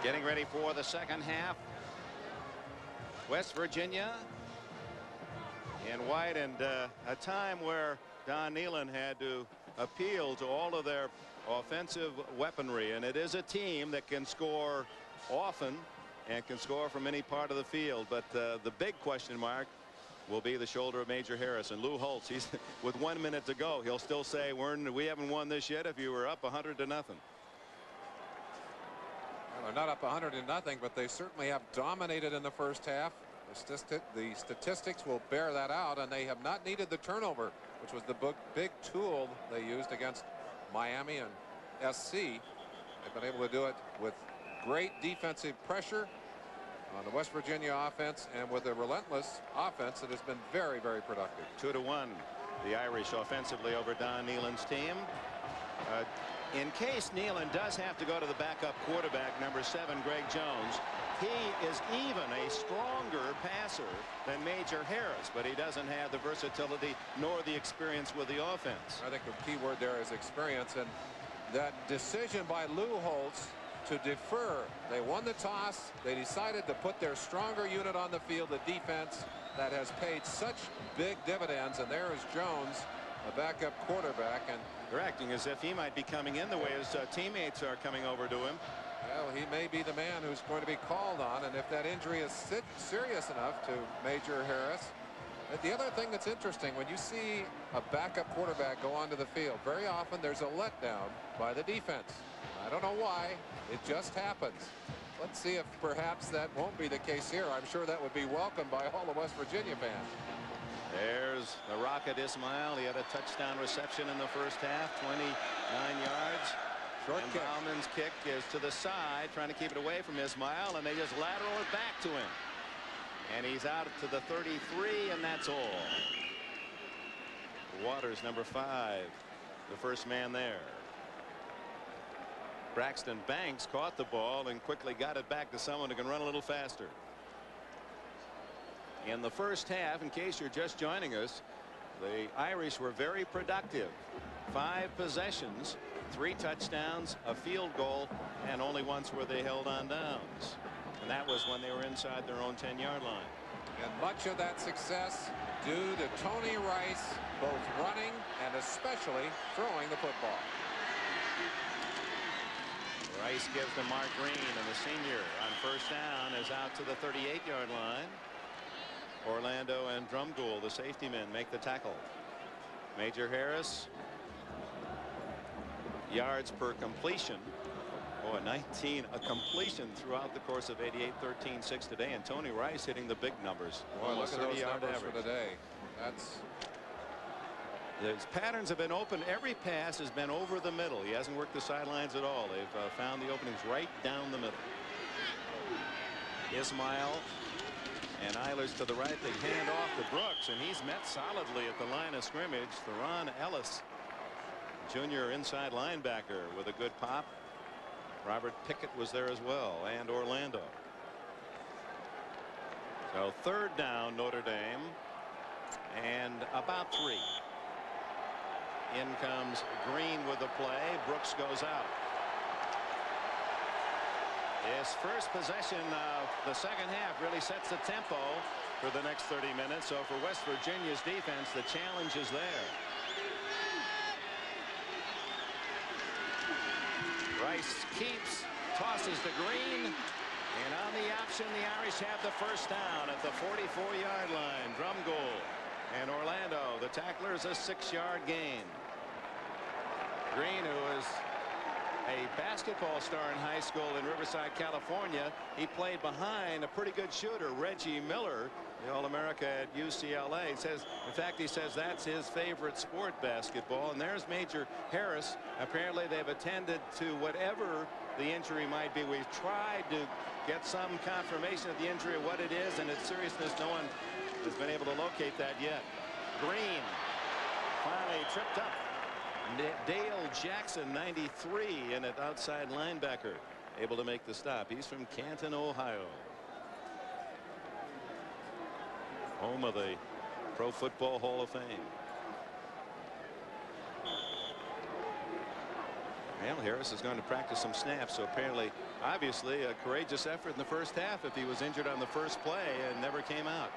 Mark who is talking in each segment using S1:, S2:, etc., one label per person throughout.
S1: Getting ready for the second half. West Virginia in white, and a time where Don Nehlen had to appeal to all of their offensive weaponry, and it is a team that can score often and can score from any part of the field, but the big question mark will be the shoulder of Major Harris. And Lou Holtz, he's with 1 minute to go, he'll still say we haven't won this yet if you were up 100-0.
S2: Well, they're not up 100-0, but they certainly have dominated in the first half. The statistics will bear that out, and they have not needed the turnover, which was the big tool they used against Miami and SC. They've been able to do it with great defensive pressure on the West Virginia offense, and with a relentless offense that has been very, very productive.
S1: 2-1 the Irish offensively over Don Nehlen's team. In case Nehlen does have to go to the backup quarterback, number 7, Greg Jones, he is even a stronger passer than Major Harris, but he doesn't have the versatility nor the experience with the offense.
S2: I think the key word there is experience, and that decision by Lou Holtz to defer. They won the toss. They decided to put their stronger unit on the field, the defense, that has paid such big dividends. And there is Jones, a backup quarterback, and
S1: they're acting as if he might be coming in the way his teammates are coming over to him.
S2: Well, he may be the man who's going to be called on, and if that injury is serious enough to Major Harris. The other thing that's interesting, when you see a backup quarterback go onto the field, very often there's a letdown by the defense. I don't know why. It just happens. Let's see if perhaps that won't be the case here. I'm sure that would be welcomed by all the West Virginia fans.
S1: There's the Rocket Ismail. He had a touchdown reception in the first half, 29 yards.
S2: Short kick.
S1: Bauman's kick is to the side, trying to keep it away from Ismail, and they just lateral it back to him. And he's out to the 33, and that's all. Waters, number 5, the first man there. Braxton Banks caught the ball and quickly got it back to someone who can run a little faster. In the first half, in case you're just joining us, the Irish were very productive. 5 possessions, 3 touchdowns, a field goal, and only once were they held on downs. And that was when they were inside their own 10-yard line.
S2: And much of that success due to Tony Rice, both running and especially throwing the football.
S1: Rice gives to Mark Green, and the senior on first down is out to the 38-yard line. Orlando and Drumgoole, the safety men, make the tackle. Major Harris, yards per completion. Oh, 19 a completion throughout the course of 88, 13, 6 today, and Tony Rice hitting the big numbers.
S2: Boy,
S1: almost
S2: look at
S1: 30
S2: those
S1: yard
S2: numbers
S1: average.
S2: for today. That's
S1: His patterns have been open. Every pass has been over the middle. He hasn't worked the sidelines at all. They've found the openings right down the middle. Ismail and Eilers to the right. They hand off to Brooks, and he's met solidly at the line of scrimmage. Theron Ellis, junior inside linebacker, with a good pop. Robert Pickett was there as well, and Orlando. So third down, Notre Dame, and about 3. In comes Green with the play. Brooks goes out. His first possession of the second half really sets the tempo for the next 30 minutes. So for West Virginia's defense, the challenge is there. Rice keeps, tosses to Green, and on the option, the Irish have the first down at the 44-yard line. Drumgoole and Orlando, the tackler's a 6-yard gain. Green, who is a basketball star in high school in Riverside, California, he played behind a pretty good shooter, Reggie Miller, the All-America at UCLA. He says, in fact, he says that's his favorite sport, basketball. And there's Major Harris. Apparently they've attended to whatever the injury might be. We've tried to get some confirmation of the injury, of what it is and its seriousness. No one has been able to locate that yet. Green finally tripped up. Dale Jackson, 93, and an outside linebacker, able to make the stop. He's from Canton, Ohio, home of the Pro Football Hall of Fame. Well, Harris is going to practice some snaps, so apparently, obviously, a courageous effort in the first half if he was injured on the first play and never came out.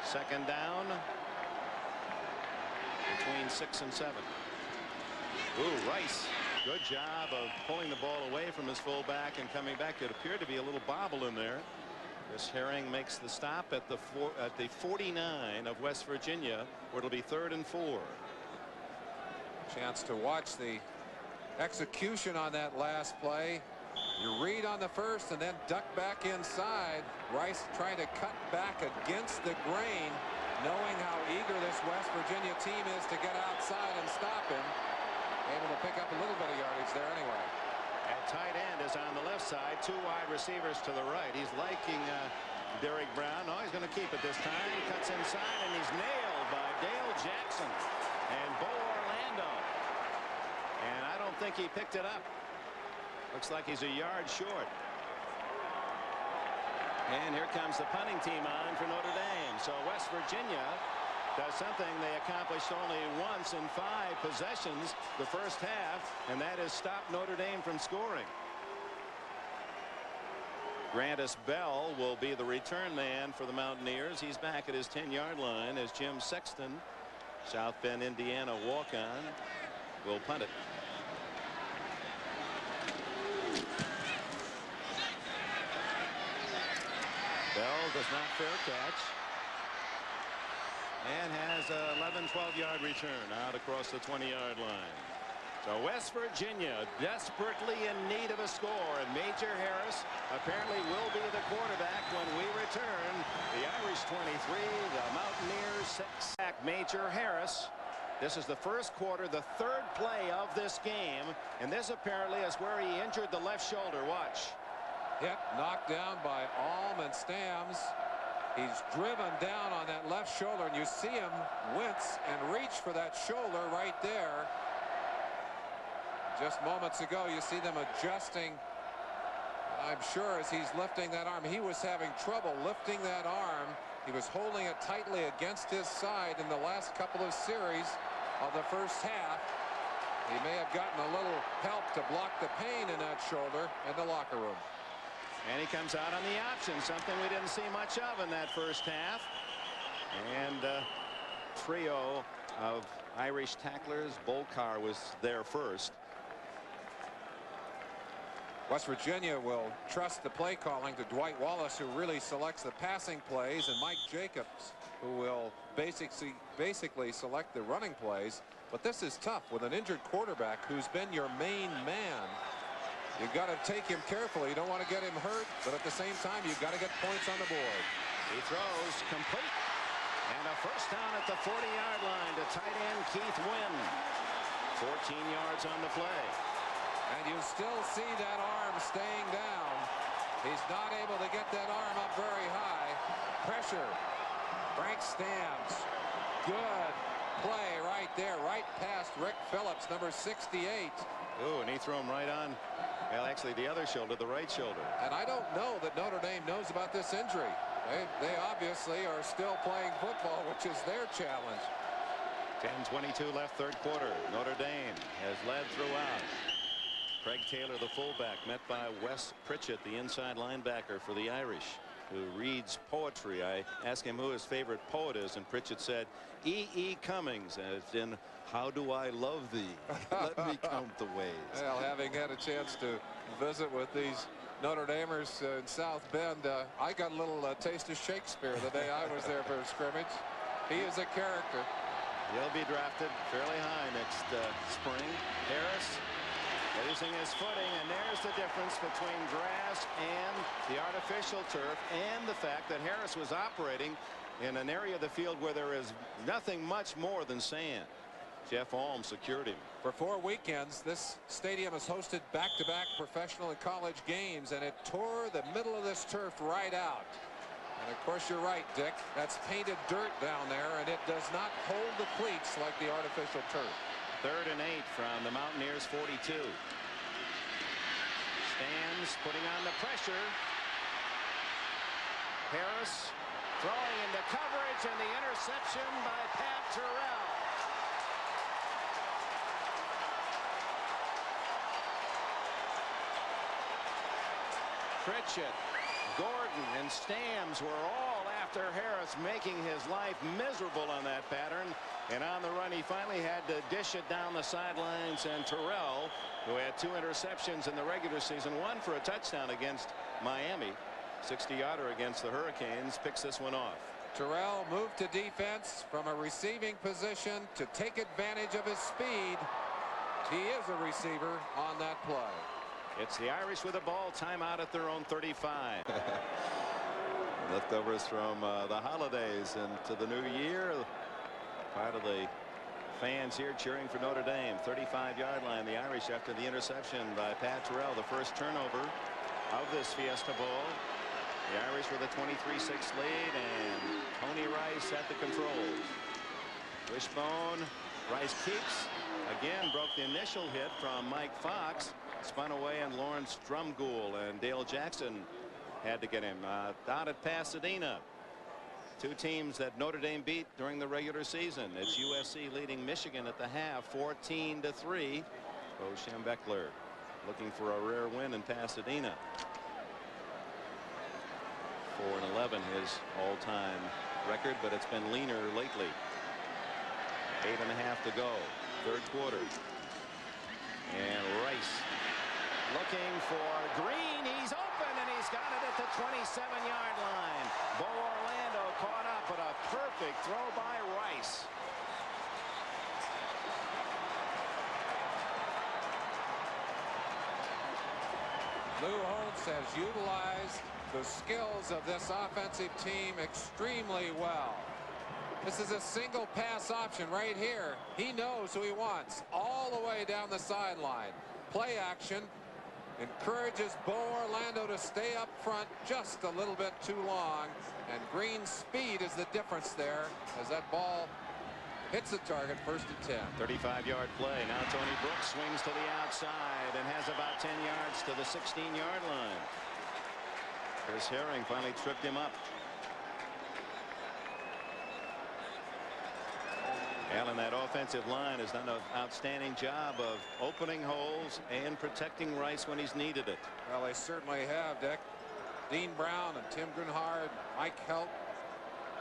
S1: Second down between 6 and 7. Ooh, Rice. Good job of pulling the ball away from his fullback and coming back. It appeared to be a little bobble in there. Chris Herring makes the stop at the 49 of West Virginia, where it'll be 3rd and 4.
S2: Chance to watch the execution on that last play. You read on the first and then duck back inside. Rice trying to cut back against the grain, knowing how eager this West Virginia team is to get outside and stop him. Able to pick up a little bit of yardage there anyway.
S1: At tight end is on the left side. 2 wide receivers to the right. He's liking Derrick Brown. No, he's going to keep it this time. Cuts inside and he's nailed by Dale Jackson and Bo Orlando. And I don't think he picked it up. Looks like he's a yard short. And here comes the punting team on for Notre Dame. So West Virginia does something they accomplished only once in 5 possessions the first half, and that is stop Notre Dame from scoring. Grantis Bell will be the return man for the Mountaineers. He's back at his 10-yard line as Jim Sexton, South Bend, Indiana walk-on, will punt it. Bell does not fair catch. And has a 11-12-yard return out across the 20-yard line. So West Virginia desperately in need of a score, and Major Harris apparently will be the quarterback when we return. The Irish 23, the Mountaineers 6. Major Harris. This is the first quarter, the 3rd play of this game, and this apparently is where he injured the left shoulder. Watch.
S2: Hit, knocked down by Alm and Stams. He's driven down on that left shoulder, and you see him wince and reach for that shoulder right there. Just moments ago, you see them adjusting. I'm sure as he's lifting that arm, he was having trouble lifting that arm. He was holding it tightly against his side in the last couple of series of the first half. He may have gotten a little help to block the pain in that shoulder in the locker room.
S1: And he comes out on the option, something we didn't see much of in that first half. And trio of Irish tacklers. Bolkar was there first.
S2: West Virginia will trust the play calling to Dwight Wallace, who really selects the passing plays, and Mike Jacobs, who will basically select the running plays. But this is tough with an injured quarterback who's been your main man. You've got to take him carefully. You don't want to get him hurt, but at the same time, you've got to get points on the board.
S1: He throws complete. And a first down at the 40-yard line to tight end Keith Wynn. 14 yards on the play.
S2: And you still see that arm staying down. He's not able to get that arm up very high. Pressure. Frank Stams. Good play right there, right past Rick Phillips, number 68.
S1: Ooh, and he threw him right on. Well, actually, the other shoulder, the right shoulder.
S2: And I don't know that Notre Dame knows about this injury. They obviously are still playing football, which is their challenge.
S1: 10:22 left, 3rd quarter. Notre Dame has led throughout. Craig Taylor, the fullback, met by Wes Pritchett, the inside linebacker for the Irish, who reads poetry. I asked him who his favorite poet is, and Pritchett said E.E. Cummings, as in, how do I love thee? Let me count the ways.
S2: Well, having had a chance to visit with these Notre Damers in South Bend, I got a little taste of Shakespeare the day I was there for a scrimmage. He is a character.
S1: He'll be drafted fairly high next spring. Harris losing his footing, and there's the difference between grass and the artificial turf, and the fact that Harris was operating in an area of the field where there is nothing much more than sand. Jeff Alm secured him.
S2: For 4 weekends, this stadium has hosted back-to-back professional and college games, and it tore the middle of this turf right out. And of course, you're right, Dick. That's painted dirt down there, and it does not hold the cleats like the artificial turf.
S1: 3rd and 8 from the Mountaineers 42. Stams putting on the pressure. Harris throwing into coverage, and the interception by Pat Terrell. Pritchett, Gordon, and Stams were all after Harris, making his life miserable on that pattern. And on the run, he finally had to dish it down the sidelines. And Terrell, who had 2 interceptions in the regular season, 1 for a touchdown against Miami, 60-yarder against the Hurricanes, picks this one off.
S2: Terrell moved to defense from a receiving position to take advantage of his speed. He is a receiver on that play.
S1: It's the Irish with the ball. Timeout at their own 35. Leftovers from the holidays into the new year. Part of the fans here cheering for Notre Dame. 35-yard line. The Irish after the interception by Pat Terrell. The first turnover of this Fiesta Bowl. The Irish with a 23-6 lead, and Tony Rice at the controls. Wishbone. Rice keeps. Again broke the initial hit from Mike Fox. Spun away, and Lawrence Drumgoole and Dale Jackson had to get him down at Pasadena. 2 teams that Notre Dame beat during the regular season. It's USC leading Michigan at the half 14-3. Bo Schembechler looking for a rare win in Pasadena. 4-11 his all-time record, but it's been leaner lately. 8.5 to go. 3rd quarter. And Rice looking for Green. He's open, and he's got it at the 27-yard line. Bo Orlando caught up, but a perfect throw by Rice.
S2: Lou Holtz has utilized the skills of this offensive team extremely well. This is a single pass option right here. He knows who he wants all the way down the sideline. Play action encourages Bo Orlando to stay up front just a little bit too long, and Green's speed is the difference there as that ball hits the target. 1st and 10.
S1: 35-yard play. Now Tony Brooks swings to the outside and has about 10 yards to the 16-yard line. Chris Herring finally tripped him up. Allen, that offensive line has done an outstanding job of opening holes and protecting Rice when he's needed it.
S2: Well, they certainly have, Dick. Dean Brown and Tim Grunhard, Mike Helt,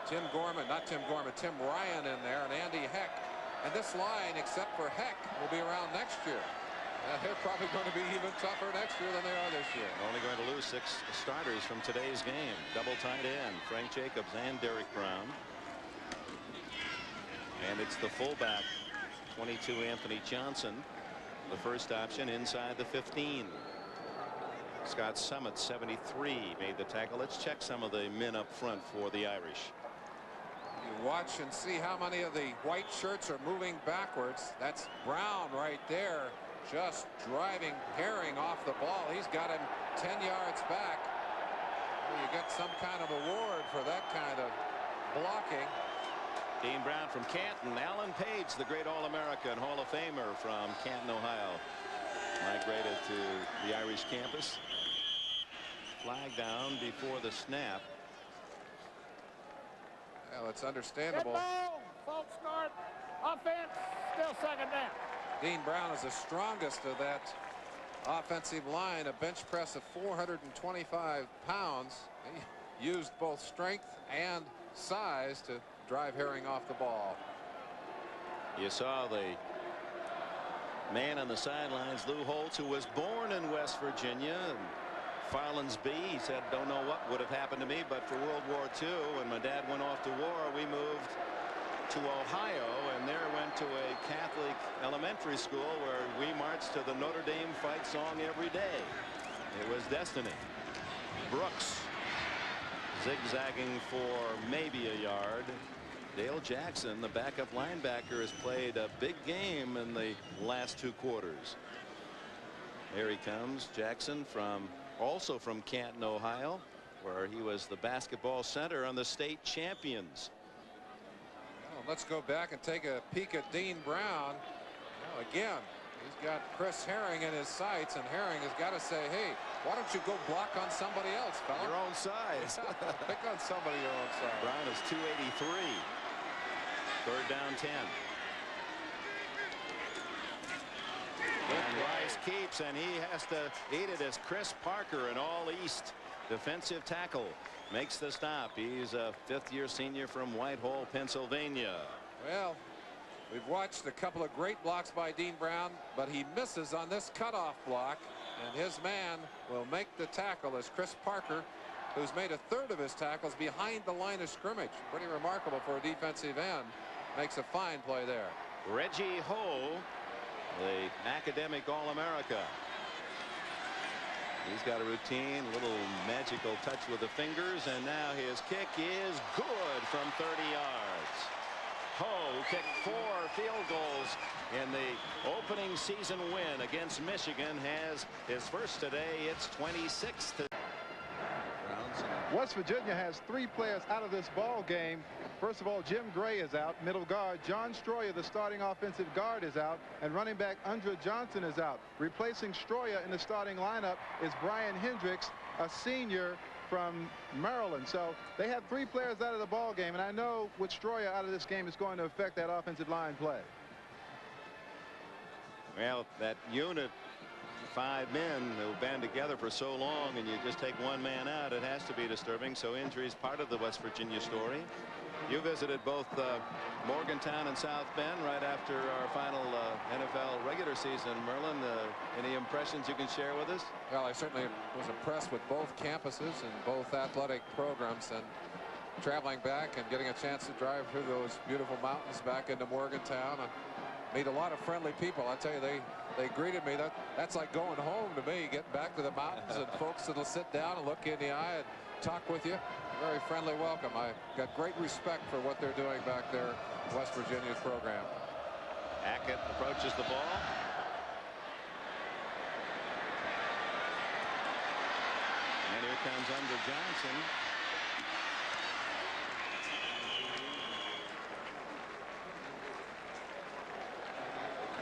S2: Tim Ryan in there, and Andy Heck. And this line, except for Heck, will be around next year. They're probably going to be even tougher next year than they are this year.
S1: Only going to lose 6 starters from today's game. Double tight end, Frank Jacobs and Derek Brown. And it's the fullback, 22, Anthony Johnson, the first option inside the 15. Scott Summit, 73, made the tackle. Let's check some of the men up front for the Irish.
S2: You watch and see how many of the white shirts are moving backwards. That's Brown right there, just driving Herring off the ball. He's got him 10 yards back. Well, you get some kind of award for that kind of blocking.
S1: Dean Brown from Canton. Alan Page, the great All-American Hall of Famer from Canton, Ohio, migrated to the Irish campus. Flag down before the snap.
S2: Well, it's understandable.
S3: Good ball, false start, offense, still 2nd down.
S2: Dean Brown is the strongest of that offensive line, a bench press of 425 pounds. He used both strength and size to drive Herring off the ball.
S1: You saw the man on the sidelines, Lou Holtz, who was born in West Virginia, and Farlands B. He said, don't know what would have happened to me, but for World War II, when my dad went off to war, we moved to Ohio, and there went to a Catholic elementary school where we marched to the Notre Dame fight song every day. It was destiny. Brooks zigzagging for maybe a yard. Dale Jackson, the backup linebacker, has played a big game in the last 2 quarters. Here he comes, Jackson, also from Canton, Ohio, where he was the basketball center on the state champions.
S2: Well, let's go back and take a peek at Dean Brown. Well, again, he's got Chris Herring in his sights, and Herring has got to say, hey, why don't you go block on somebody else, fella?
S1: Your own size.
S2: Pick on somebody your own size.
S1: Brown is 283. 3rd down 10. And Rice keeps, and he has to eat it as Chris Parker, an all-East defensive tackle, makes the stop. He's a fifth-year senior from Whitehall, Pennsylvania.
S2: Well, we've watched a couple of great blocks by Dean Brown, but he misses on this cutoff block, and his man will make the tackle as Chris Parker, who's made a third of his tackles behind the line of scrimmage. Pretty remarkable for a defensive end. Makes a fine play there.
S1: Reggie Ho, the academic All-America. He's got a routine, little magical touch with the fingers, and now his kick is good from 30 yards. Ho kicked 4 field goals in the opening season win against Michigan. Has his first today. It's 26 to.
S4: West Virginia has 3 players out of this ball game. First of all, Jim Gray is out, middle guard. John Stroyer, the starting offensive guard, is out, and running back Andre Johnson is out. Replacing Stroyer in the starting lineup is Brian Hendricks, a senior from Maryland. So they have 3 players out of the ball game, and I know with Stroyer out of this game is going to affect that offensive line play.
S1: Well, that unit, 5 men who band together for so long, and you just take one man out, it has to be disturbing. So injuries part of the West Virginia story. You visited both Morgantown and South Bend right after our final NFL regular season. Merlin, any impressions you can share with us?
S2: Well, I certainly was impressed with both campuses and both athletic programs, and traveling back and getting a chance to drive through those beautiful mountains back into Morgantown and meet a lot of friendly people. I tell you, they greeted me. That's like going home to me, getting back to the mountains and folks that'll sit down and look you in the eye and talk with you. Very friendly welcome. I got great respect for what they're doing back there, West Virginia's program.
S1: Hackett approaches the ball. And here comes Andre Johnson.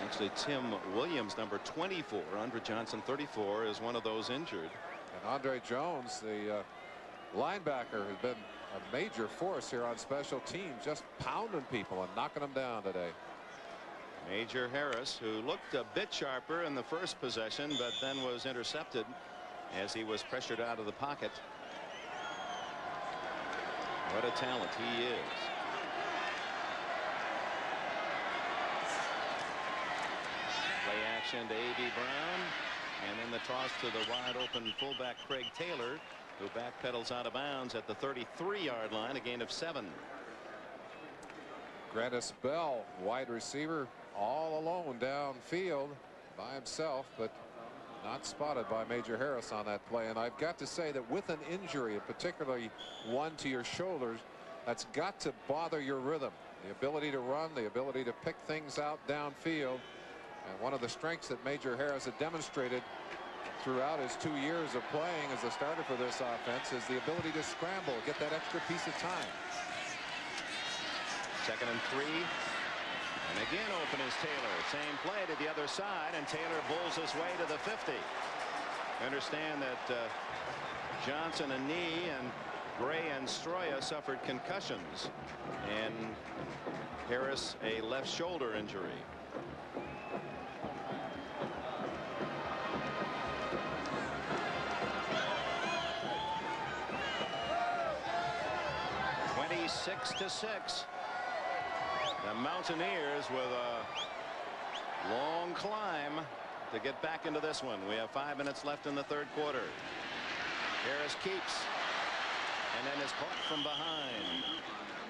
S1: Actually, Tim Williams, number 24, Andre Johnson, 34, is one of those injured.
S2: And Andre Jones, the linebacker, has been a major force here on special teams, just pounding people and knocking them down today.
S1: Major Harris, who looked a bit sharper in the first possession, but then was intercepted as he was pressured out of the pocket. What a talent he is. Play action to A.B. Brown, and then the toss to the wide open fullback Craig Taylor, who backpedals out of bounds at the 33-yard line, a gain of 7.
S2: Grantis Bell, wide receiver, all alone downfield by himself, but not spotted by Major Harris on that play. And I've got to say that with an injury, particularly one to your shoulders, that's got to bother your rhythm. The ability to run, the ability to pick things out downfield. And one of the strengths that Major Harris had demonstrated throughout his 2 years of playing as a starter for this offense is the ability to scramble, get that extra piece of time.
S1: 2nd and 3. And again open is Taylor. Same play to the other side, and Taylor bulls his way to the 50. Understand that Johnson a knee and Gray and Stroyer suffered concussions, and Harris a left shoulder injury. Six to 6. The Mountaineers with a long climb to get back into this one. We have 5 minutes left in the third quarter. Harris keeps and then is caught from behind.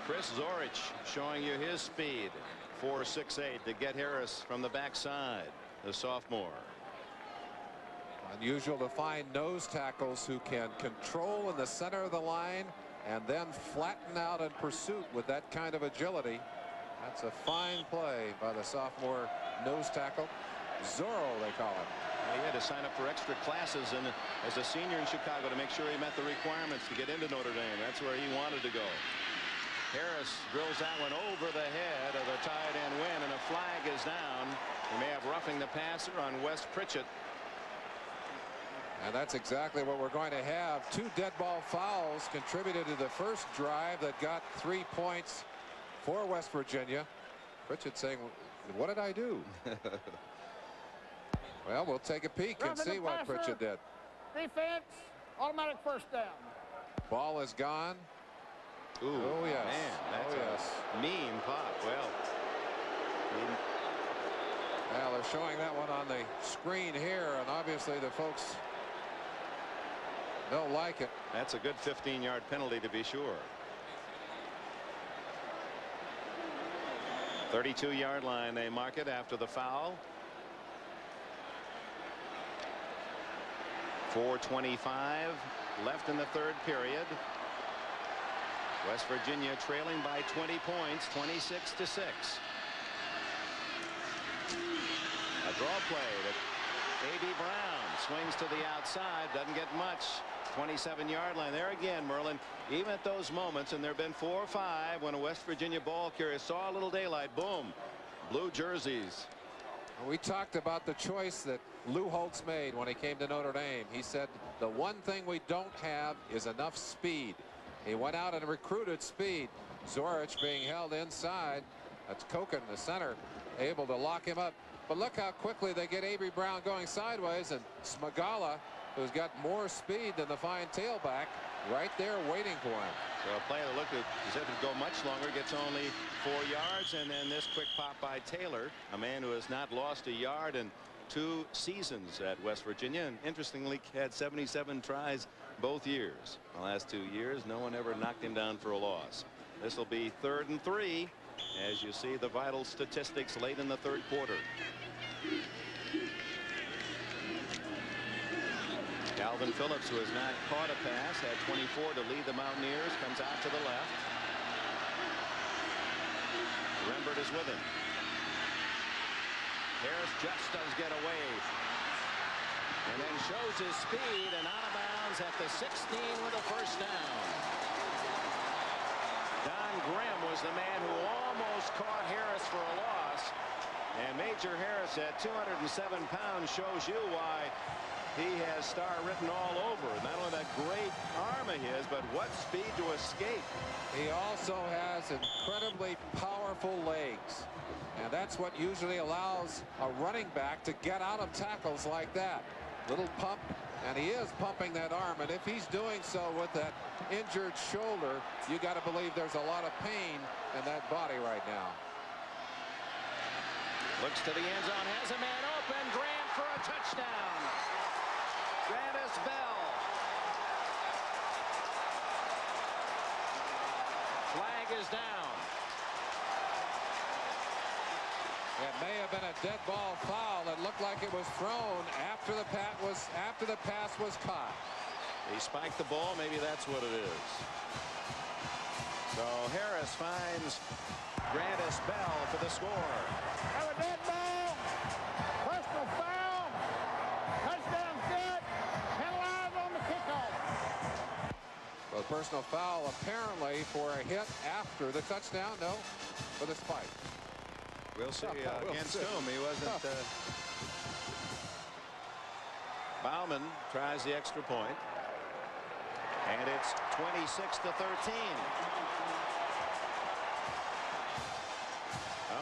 S1: Chris Zorich showing you his speed. 4.68 to get Harris from the backside, the sophomore.
S2: Unusual to find nose tackles who can control in the center of the line and then flatten out in pursuit with that kind of agility. That's a fine play by the sophomore nose tackle. Zorro, they call him.
S1: He had to sign up for extra classes and as a senior in Chicago to make sure he met the requirements to get into Notre Dame. That's where he wanted to go. Harris drills that one over the head of the tight end win, and a flag is down. We may have roughing the passer on Wes Pritchett.
S2: And that's exactly what we're going to have. 2 dead ball fouls contributed to the first drive that got 3 points for West Virginia. Pritchett saying, what did I do? Well, we'll take a peek and see what Pritchett did.
S3: Defense, automatic first down.
S2: Ball is gone.
S1: Ooh,
S2: oh yes,
S1: man, that's a mean pop. Well,
S2: they're showing that one on the screen here, and obviously the folks don't like it.
S1: That's a good 15-yard penalty to be sure. 32-yard line, they mark it after the foul. 4:25 left in the third period. West Virginia trailing by 20 points, 26-6. A draw play that A.B. Brown swings to the outside, doesn't get much. 27-yard line there again, Merlin. Even at those moments, and there have been 4 or 5 when a West Virginia ball carrier saw a little daylight, boom, blue jerseys.
S2: We talked about the choice that Lou Holtz made when he came to Notre Dame. He said the one thing we don't have is enough speed. He went out and recruited speed. Zorich being held inside. That's Koken, the center, able to lock him up. But look how quickly they get A.B. Brown going sideways, and Smagala, who's got more speed than the fine tailback, right there waiting for him.
S1: So a play that looked as if it would go much longer, gets only 4 yards, and then this quick pop by Taylor, a man who has not lost a yard in 2 seasons at West Virginia, and interestingly had 77 tries both years. The last 2 years, no one ever knocked him down for a loss. This will be 3rd and 3 as you see the vital statistics late in the third quarter. Calvin Phillips, who has not caught a pass, had 24 to lead the Mountaineers, comes out to the left. Rembert is with him. Harris just does get away, and then shows his speed, and out of bounds at the 16 with a first down. Don Grimm was the man who almost caught Harris for a loss, and Major Harris at 207 pounds shows you why he has star written all over. Not only that great arm of his, but what speed to escape.
S2: He also has incredibly powerful legs, and that's what usually allows a running back to get out of tackles like that. Little pump, and he is pumping that arm, and if he's doing so with that injured shoulder, you got to believe there's a lot of pain in that body right now.
S1: Looks to the end zone, has a man open. Grant for a touchdown. Grantis Bell. Flag is down.
S2: It may have been a dead ball foul. It looked like it was thrown after the pass was caught.
S1: He spiked the ball. Maybe that's what it is. So Harris finds Grantis Bell for the score.
S3: Have a dead ball. Personal foul. Touchdown set. Penalized on the kickoff.
S2: Well, personal foul apparently for a hit after the touchdown. No, for the spike.
S1: We'll see against whom. He wasn't. Bauman tries the extra point, and it's 26-13.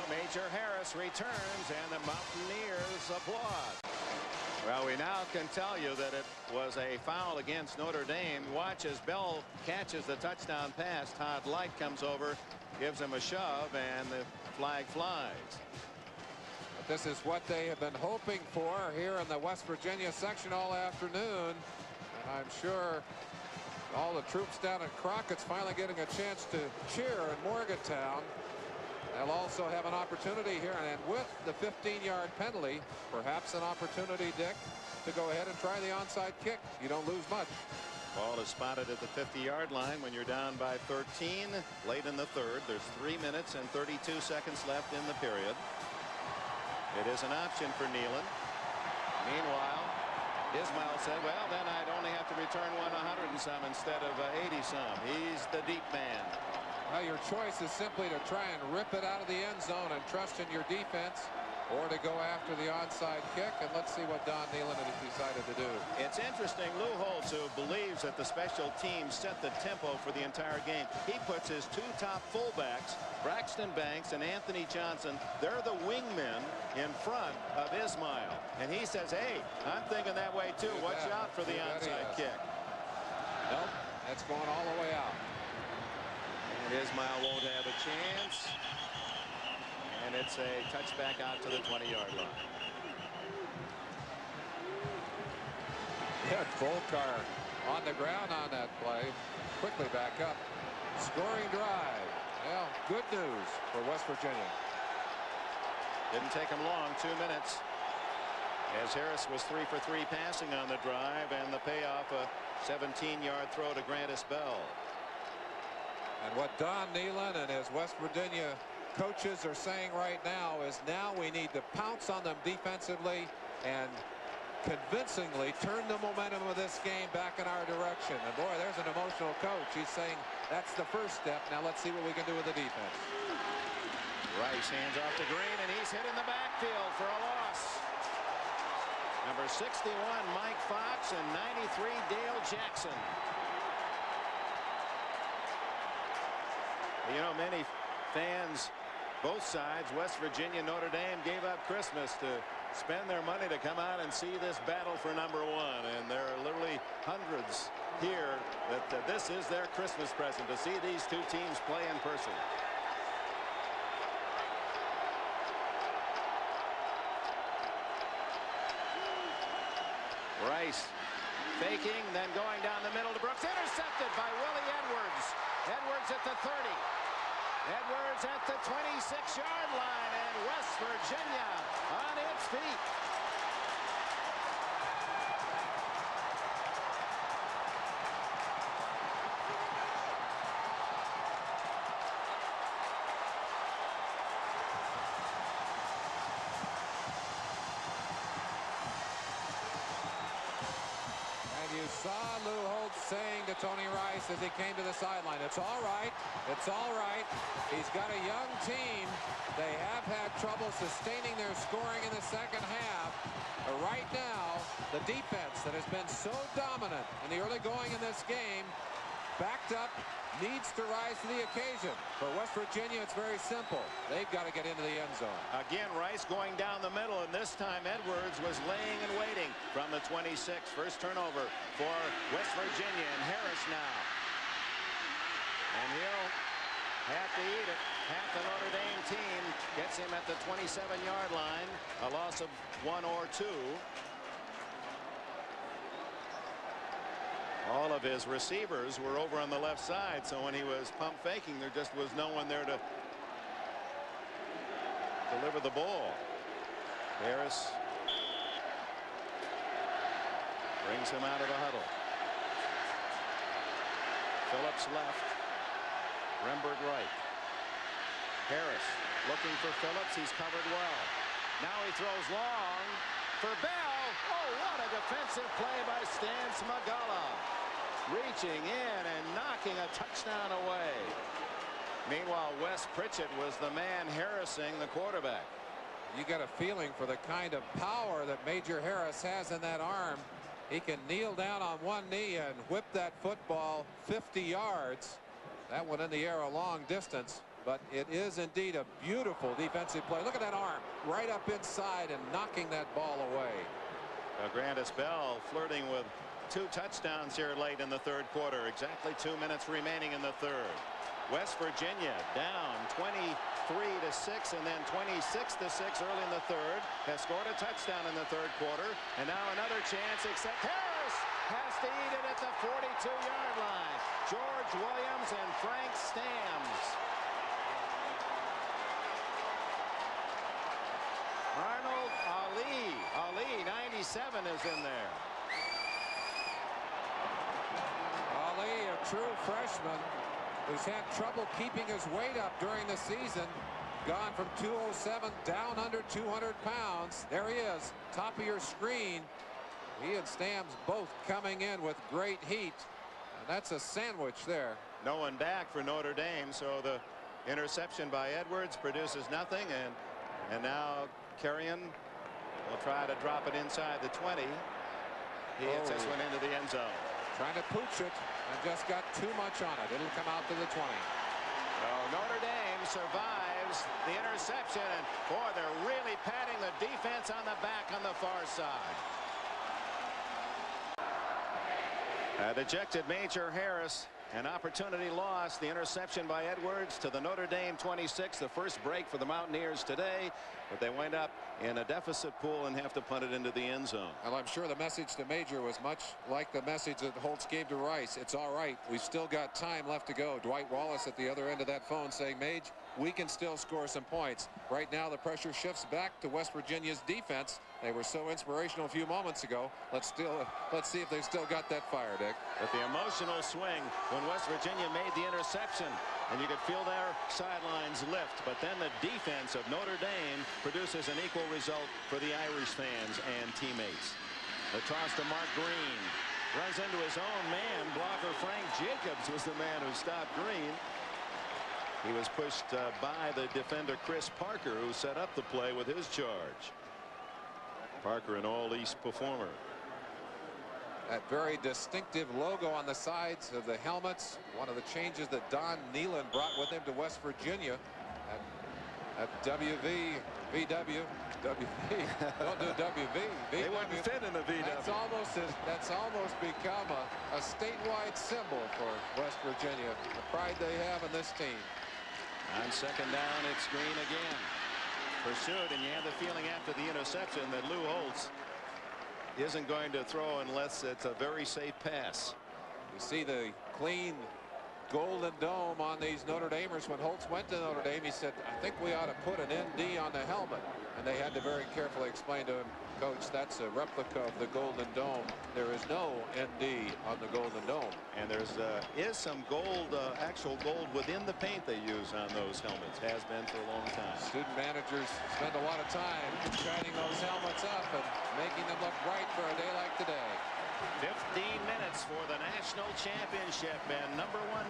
S1: Major Harris returns, and the Mountaineers applaud. Well, we now can tell you that it was a foul against Notre Dame. Watch as Bell catches the touchdown pass. Todd Light comes over, gives him a shove, and the flag flies.
S2: But this is what they have been hoping for here in the West Virginia section all afternoon, and I'm sure all the troops down at Crockett's finally getting a chance to cheer in Morgantown. They'll also have an opportunity here, and with the 15-yard penalty, perhaps an opportunity, Dick, to go ahead and try the onside kick. You don't lose much.
S1: Ball is spotted at the 50-yard line when you're down by 13 late in the third. There's 3 minutes and 32 seconds left in the period. It is an option for Nealon. Meanwhile, Ismail said, well, then I'd only have to return 100 and some instead of 80 some. He's the deep man.
S2: Well, your choice is simply to try and rip it out of the end zone and trust in your defense. or to go after the onside kick. And let's see what Don Nehlen has decided to do.
S1: It's interesting. Lou Holtz, who believes that the special teams set the tempo for the entire game, he puts his two top fullbacks, Braxton Banks and Anthony Johnson. They're the wingmen in front of Ismail. And he says, hey, I'm thinking that way too. Watch out for the onside kick.
S2: Nope, that's going all the way out.
S1: And Ismail won't have a chance. And it's a touchback out to the 20-yard line.
S2: Yeah, Volcar on the ground on that play. Quickly back up. Scoring drive. Well, good news for West Virginia.
S1: Didn't take him long, 2 minutes. As Harris was 3 for 3 passing on the drive, and the payoff, a 17-yard throw to Grantis Bell.
S2: And what Don Nehlen and his West Virginia coaches are saying right now is now we need to pounce on them defensively and convincingly turn the momentum of this game back in our direction. And boy, there's an emotional coach. He's saying that's the first step. Now let's see what we can do with the defense.
S1: Rice hands off to Green, and he's hit in the backfield for a loss. Number 61, Mike Fox, and 93, Dale Jackson. You know, many fans, both sides, West Virginia, Notre Dame, gave up Christmas to spend their money to come out and see this battle for #1. And there are literally hundreds here that this is their Christmas present, to see these two teams play in person. Rice faking, then going down the middle to Brooks. Intercepted by Willie Edwards. Edwards at the 30. Edwards at the 26-yard line, and West Virginia on its feet.
S2: You saw Lou Holtz saying to Tony Rice as he came to the sideline, it's all right. It's all right. He's got a young team. They have had trouble sustaining their scoring in the second half. But right now, the defense that has been so dominant in the early going in this game, backed up, needs to rise to the occasion. For West Virginia, it's very simple. They've got to get into the end zone.
S1: Again, Rice going down the middle, and this time Edwards was laying and waiting from the 26. First turnover for West Virginia, and Harris now. And he'll have to eat it. Half the Notre Dame team gets him at the 27-yard line. A loss of 1 or 2. All of his receivers were over on the left side, so when he was pump faking, there just was no one there to deliver the ball. Harris brings him out of the huddle. Phillips left. Rembert right. Harris looking for Phillips. He's covered well. Now he throws long for Bell. Oh, what a defensive play by Stan Smagala. Reaching in and knocking a touchdown away. Meanwhile, Wes Pritchett was the man harassing the quarterback.
S2: You get a feeling for the kind of power that Major Harris has in that arm. He can kneel down on one knee and whip that football 50 yards. That one in the air a long distance, but it is indeed a beautiful defensive play. Look at that arm right up inside and knocking that ball away.
S1: Grantis Bell flirting with 2 touchdowns here late in the third quarter. Exactly 2 minutes remaining in the third. West Virginia down 23-6 and then 26-6 early in the third. Has scored a touchdown in the third quarter, and now another chance, except Harris has to eat it at the 42-yard line. George Williams and Frank Stams. Arnold Ali 97 is in there.
S2: Ali, a true freshman who's had trouble keeping his weight up during the season. Gone from 207 down under 200 pounds. There he is, top of your screen. He and Stams both coming in with great heat. And that's a sandwich there.
S1: No one back for Notre Dame, so the interception by Edwards produces nothing, and now Carrion will try to drop it inside the 20. He hits this one into the end zone.
S2: Trying to pooch it and just got too much on it. It'll come out to the 20.
S1: Well, Notre Dame survives the interception, and boy, they're really patting the defense on the back on the far side. Ejected Major Harris. An opportunity lost. The interception by Edwards to the Notre Dame 26. The first break for the Mountaineers today, but they wind up in a deficit pool and have to punt it into the end zone.
S2: Well, I'm sure the message to Major was much like the message that Holtz gave to Rice. It's all right. We've still got time left to go. Dwight Wallace at the other end of that phone saying, Mage, we can still score some points. Right now the pressure shifts back to West Virginia's defense. They were so inspirational a few moments ago. Let's see if they've still got that fire, Dick.
S1: But the emotional swing when West Virginia made the interception, and you could feel their sidelines lift, but then the defense of Notre Dame produces an equal result for the Irish fans and teammates. The toss to Mark Green. Runs into his own man. Blocker Frank Jacobs was the man who stopped Green. He was pushed by the defender Chris Parker, who set up the play with his charge. Parker, an all-East performer.
S2: That very distinctive logo on the sides of the helmets. One of the changes that Don Nehlen brought with him to West Virginia at WVU. Don't do WV.
S1: They wouldn't fit in a VW.
S2: That's almost become a statewide symbol for West Virginia. The pride they have in this team.
S1: On second down, it's Green again. Pursued, and you have the feeling after the interception that Lou Holtz isn't going to throw unless it's a very safe pass.
S2: You see the clean golden dome on these Notre Damers. When Holtz went to Notre Dame, he said, I think we ought to put an ND on the helmet. And they had to very carefully explain to him, Coach, that's a replica of the Golden Dome. There is no ND on the Golden Dome.
S1: And there's is some gold, actual gold within the paint they use on those helmets. Has been for a long time.
S2: Student managers spend a lot of time shining those helmets up and making them look bright for a day like today.
S1: 15 minutes for the national championship, and #1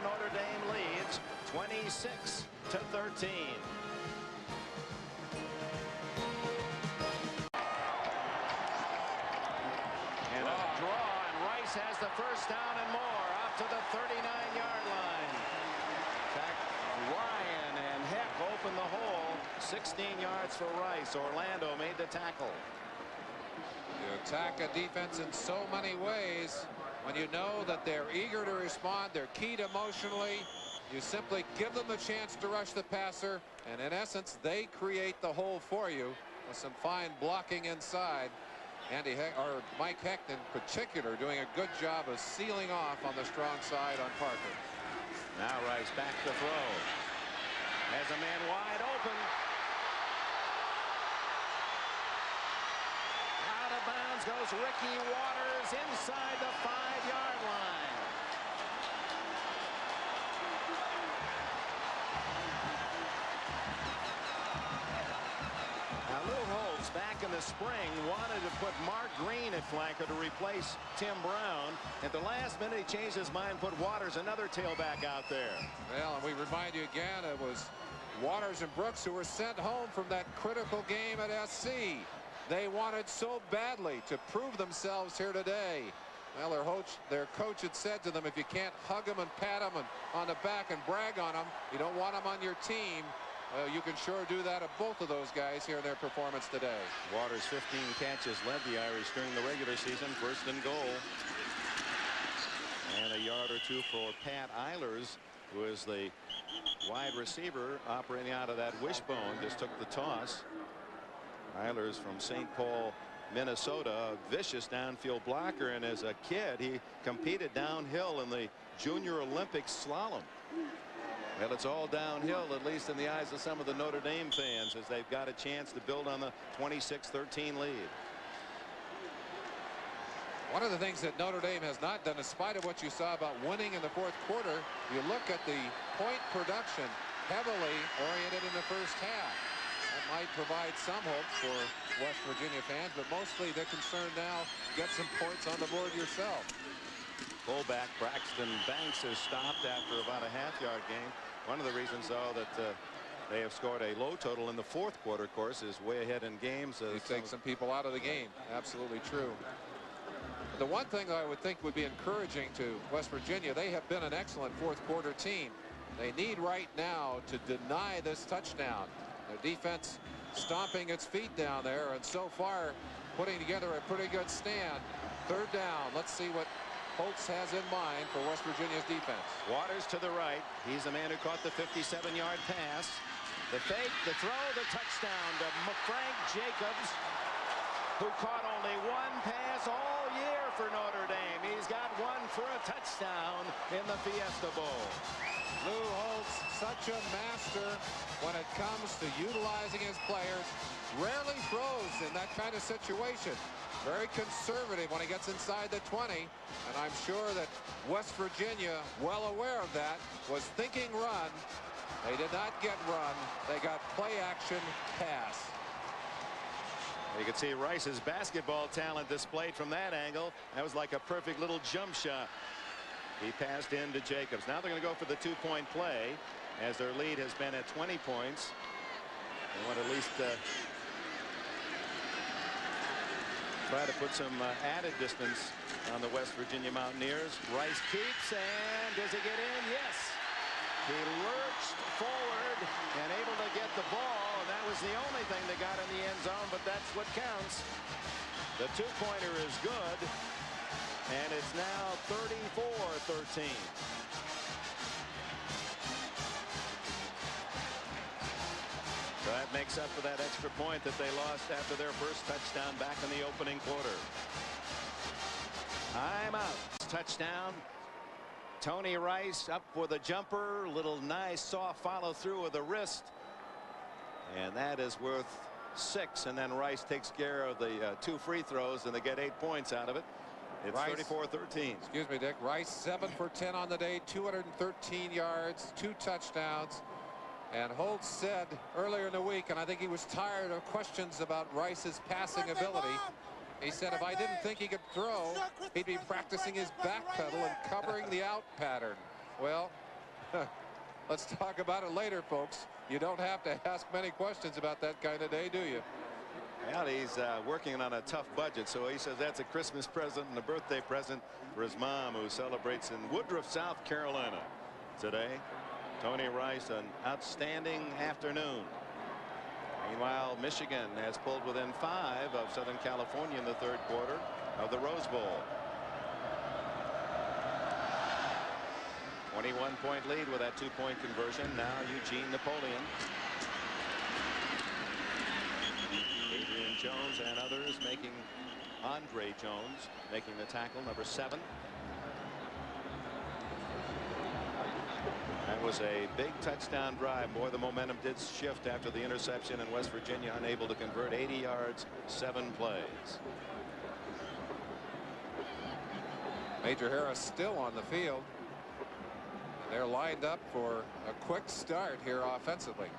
S1: Notre Dame leads 26-13. And a draw, and Rice has the first down and more up to the 39-yard line. In fact, Ryan and Heck opened the hole. 16 yards for Rice. Orlando made the tackle.
S2: You attack a defense in so many ways. When you know that they're eager to respond, they're keyed emotionally, you simply give them the chance to rush the passer, and in essence they create the hole for you with some fine blocking inside. Mike Heck in particular doing a good job of sealing off on the strong side on Parker.
S1: Now Rice back to throw. Has a man wide open. Out of bounds goes Ricky Waters inside the 5-yard line. Now Lou Holtz back in the spring wanted to put Mark Green at flanker to replace Tim Brown. At the last minute he changed his mind, put Waters, another tailback, out there.
S2: Well, and we remind you again, it was Waters and Brooks who were sent home from that critical game at SC. They wanted so badly to prove themselves here today. Well, their coach had said to them, if you can't hug them and pat them and on the back and brag on them, you don't want them on your team. Well, you can sure do that of both of those guys here in their performance today.
S1: Waters 15 catches led the Irish during the regular season. First and goal. And a yard or two for Pat Eilers, who is the wide receiver operating out of that wishbone. Just took the toss. Eilers from St. Paul, Minnesota, a vicious downfield blocker, and as a kid he competed downhill in the Junior Olympic slalom. Well, it's all downhill, at least in the eyes of some of the Notre Dame fans, as they've got a chance to build on the 26-13 lead.
S2: One of the things that Notre Dame has not done, in spite of what you saw about winning in the fourth quarter, you look at the point production heavily oriented in the first half. That might provide some hope for West Virginia fans, but mostly they're concerned now, get some points on the board yourself.
S1: Fullback Braxton Banks is stopped after about a half-yard gain. One of the reasons, though, that They have scored a low total in the fourth quarter. Of course, is way ahead in games.
S2: You take some people out of the game. Absolutely true. The one thing I would think would be encouraging to West Virginia, they have been an excellent fourth quarter team. They need right now to deny this touchdown. Their defense stomping its feet down there, and so far putting together a pretty good stand. Third down. Let's see what Holtz has in mind for West Virginia's defense.
S1: Waters to the right. He's the man who caught the 57-yard pass. The fake, the throw, the touchdown to Frank Jacobs, who caught only one pass all year for Notre Dame. He's got one for a touchdown in the Fiesta Bowl.
S2: Lou Holtz, such a master when it comes to utilizing his players. Rarely throws in that kind of situation. Very conservative when he gets inside the 20. And I'm sure that West Virginia, well aware of that, was thinking run. They did not get run. They got play action pass.
S1: You can see Rice's basketball talent displayed from that angle. That was like a perfect little jump shot. He passed in to Jacobs. Now they're going to go for the two-point play as their lead has been at 20 points. They want to at least try to put some added distance on the West Virginia Mountaineers. Rice keeps, and does he get in? Yes. He lurched forward and able to get the ball. And that was the only thing that got in the end zone, but that's what counts. The two-pointer is good. And it's now 34-13. So that makes up for that extra point that they lost after their first touchdown back in the opening quarter. I'm out. Touchdown. Tony Rice up for the jumper. Little nice soft follow through with the wrist. And that is worth 6. And then Rice takes care of the 2 free throws, and they get 8 points out of it. It's 34-13.
S2: Excuse me, Dick. Rice 7 for 10 on the day, 213 yards, 2 touchdowns. And Holtz said earlier in the week, and I think he was tired of questions about Rice's passing ability. He said if I didn't think he could throw, he'd be practicing his back pedal and covering the out pattern. Well, let's talk about it later, folks. You don't have to ask many questions about that kind of day, do you?
S1: Well, he's working on a tough budget, so he says that's a Christmas present and a birthday present for his mom, who celebrates in Woodruff, South Carolina today. Tony Rice, an outstanding afternoon. Meanwhile, Michigan has pulled within 5 of Southern California in the third quarter of the Rose Bowl. 21-point lead with that 2-point conversion. Now Eugene Napoleon. Adrian Jones and others making Andre Jones making the tackle, number 7. That was a big touchdown drive. Boy, the momentum did shift after the interception, and West Virginia unable to convert. 80 yards, 7 plays.
S2: Major Harris still on the field. They're lined up for a quick start here offensively.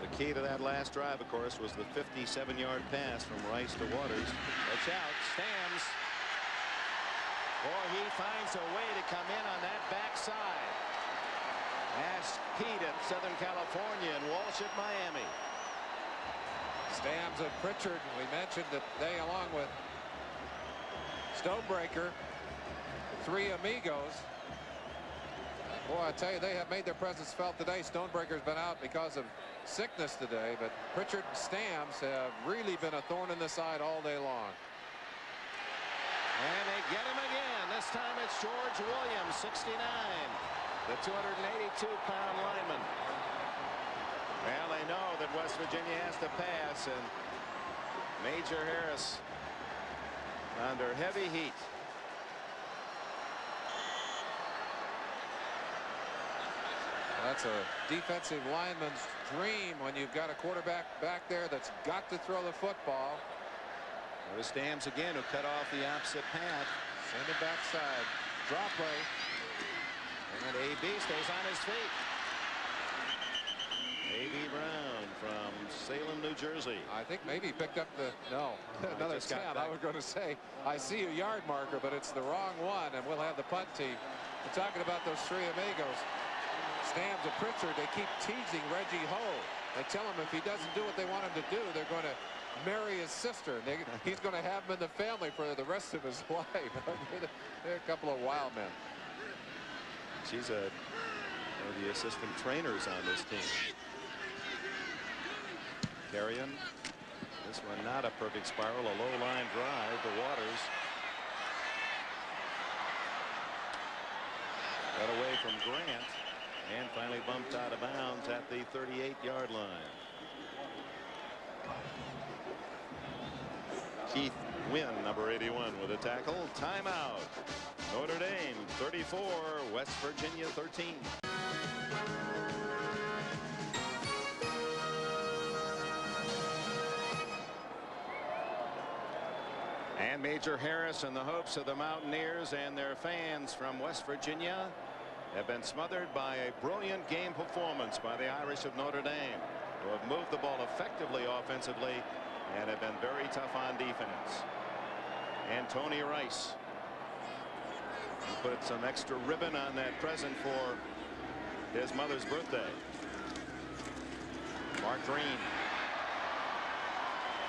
S1: The key to that last drive, of course, was the 57-yard pass from Rice to Waters. Watch out, Stams. Boy, he finds a way to come in on that backside. Ash Pete at Southern California and Walsh at Miami.
S2: Stams and Pritchard, we mentioned that they, along with Stonebreaker, 3 amigos. Boy, I tell you, they have made their presence felt today. Stonebreaker's been out because of sickness today, but Pritchard and Stams have really been a thorn in the side all day long.
S1: And they get him again. This time it's George Williams, 69, the 282-pound lineman. Well, they know that West Virginia has to pass, and Major Harris under heavy heat.
S2: That's a defensive lineman's dream when you've got a quarterback back there that's got to throw the football.
S1: There's Stams again, who cut off the opposite path.
S2: Send it backside. Drop play.
S1: And AB stays on his feet. AB Brown from Salem, New Jersey.
S2: I think maybe he picked up the another 10. I was going to say I see a yard marker, but it's the wrong one, and we'll have the punt team. We're talking about those 3 amigos. Snams of Pritchard. They keep teasing Reggie Howe. They tell him if he doesn't do what they want him to do, they're going to marry his sister. He's going to have him in the family for the rest of his life. They're a couple of wild men.
S1: She's one of the assistant trainers on this team. Carrion. This one not a perfect spiral. A low line drive to Waters. Got away from Grant and finally bumped out of bounds at the 38-yard line. Keith Wynn, number 81, with a tackle. Timeout. Notre Dame 34, West Virginia 13. And Major Harris and the hopes of the Mountaineers and their fans from West Virginia have been smothered by a brilliant game performance by the Irish of Notre Dame, who have moved the ball effectively offensively and have been very tough on defense. And Tony Rice put some extra ribbon on that present for his mother's birthday. Mark Green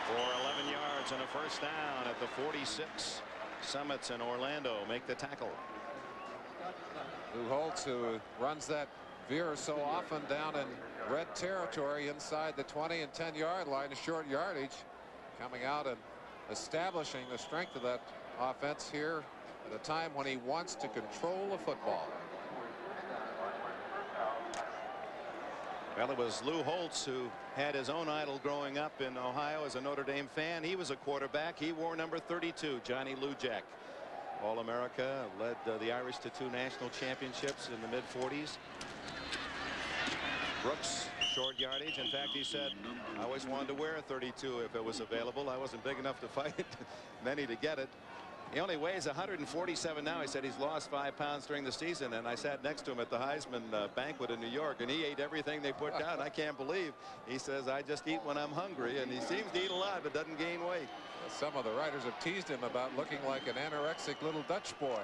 S1: for 11 yards and a first down at the 46. Summits and Orlando make the tackle.
S2: Lou Holtz, who runs that veer so often down in red territory inside the 20 and 10-yard line, a short yardage, coming out and establishing the strength of that offense here at a time when he wants to control the football.
S1: Well, it was Lou Holtz who had his own idol growing up in Ohio as a Notre Dame fan. He was a quarterback. He wore number 32, Johnny Lujack. All-America, led the Irish to 2 national championships in the mid-40s. Brooks, short yardage. In fact, he said, I always wanted to wear a 32 if it was available. I wasn't big enough to fight many to get it. He only weighs 147 now. He said he's lost 5 pounds during the season, and I sat next to him at the Heisman banquet in New York, and he ate everything they put down. I can't believe. He says, I just eat when I'm hungry, and he seems to eat a lot but doesn't gain weight.
S2: Some of the writers have teased him about looking like an anorexic little Dutch boy.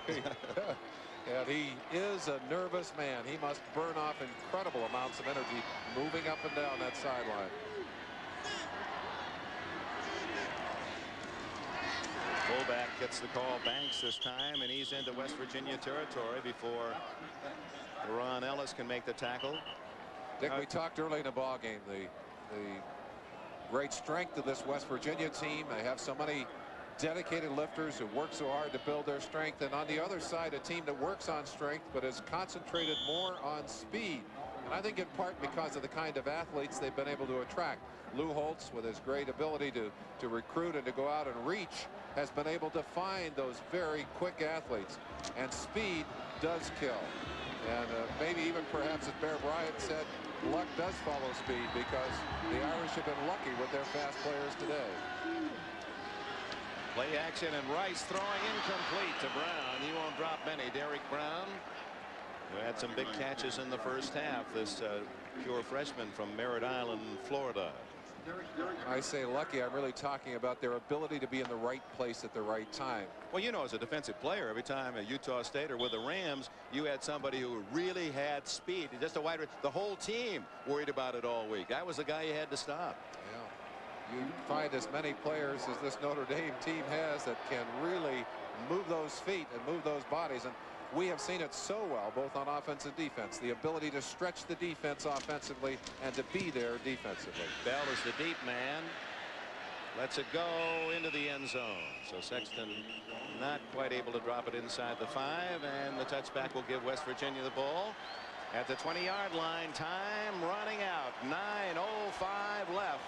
S2: And he is a nervous man. He must burn off incredible amounts of energy moving up and down that sideline.
S1: Fullback gets the call, Banks this time, and he's into West Virginia territory before Ron Ellis can make the tackle.
S2: Dick, we talked early in the ball game the great strength of this West Virginia team. They have so many dedicated lifters who work so hard to build their strength, and on the other side a team that works on strength but is concentrated more on speed. And I think in part because of the kind of athletes they've been able to attract. Lou Holtz, with his great ability to recruit and to go out and reach, has been able to find those very quick athletes, and speed does kill. And maybe even perhaps, as Bear Bryant said, luck does follow speed, because the Irish have been lucky with their fast players today.
S1: Play action, and Rice throwing incomplete to Brown. He won't drop many. Derek Brown, who had some big catches in the first half, this pure freshman from Merritt Island, Florida.
S2: I say lucky, I'm really talking about their ability to be in the right place at the right time.
S1: Well, you know, as a defensive player, every time at Utah State or with the Rams, you had somebody who really had speed. Just a wide, the whole team worried about it all week. That was the guy you had to stop.
S2: Yeah. You find as many players as this Notre Dame team has that can really move those feet and move those bodies. And we have seen it so well, both on offense and defense, the ability to stretch the defense offensively and to be there defensively.
S1: Bell is the deep man. Lets it go into the end zone. So Sexton not quite able to drop it inside the 5, and the touchback will give West Virginia the ball at the 20-yard line. Time running out. 9:05 left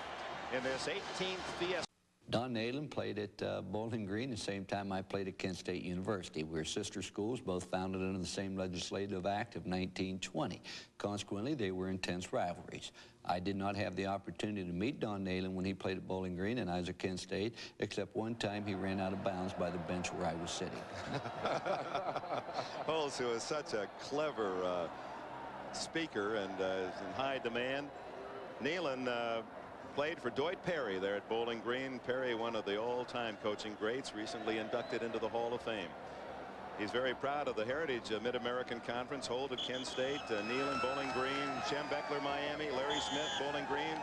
S1: in this 18th Fiesta.
S5: Don Nalen played at Bowling Green the same time I played at Kent State University. We were sister schools, both founded under the same legislative act of 1920. Consequently, they were intense rivalries. I did not have the opportunity to meet Don Nalen when he played at Bowling Green and I was at Kent State, except one time he ran out of bounds by the bench where I was sitting.
S1: Holtz, who is such a clever speaker and is in high demand. Nalen played for Dwight Perry there at Bowling Green. Perry, one of the all-time coaching greats, recently inducted into the Hall of Fame. He's very proud of the Heritage Mid-American Conference hold at Kent State. Neal and Bowling Green, Shem Beckler, Miami, Larry Smith, Bowling Green,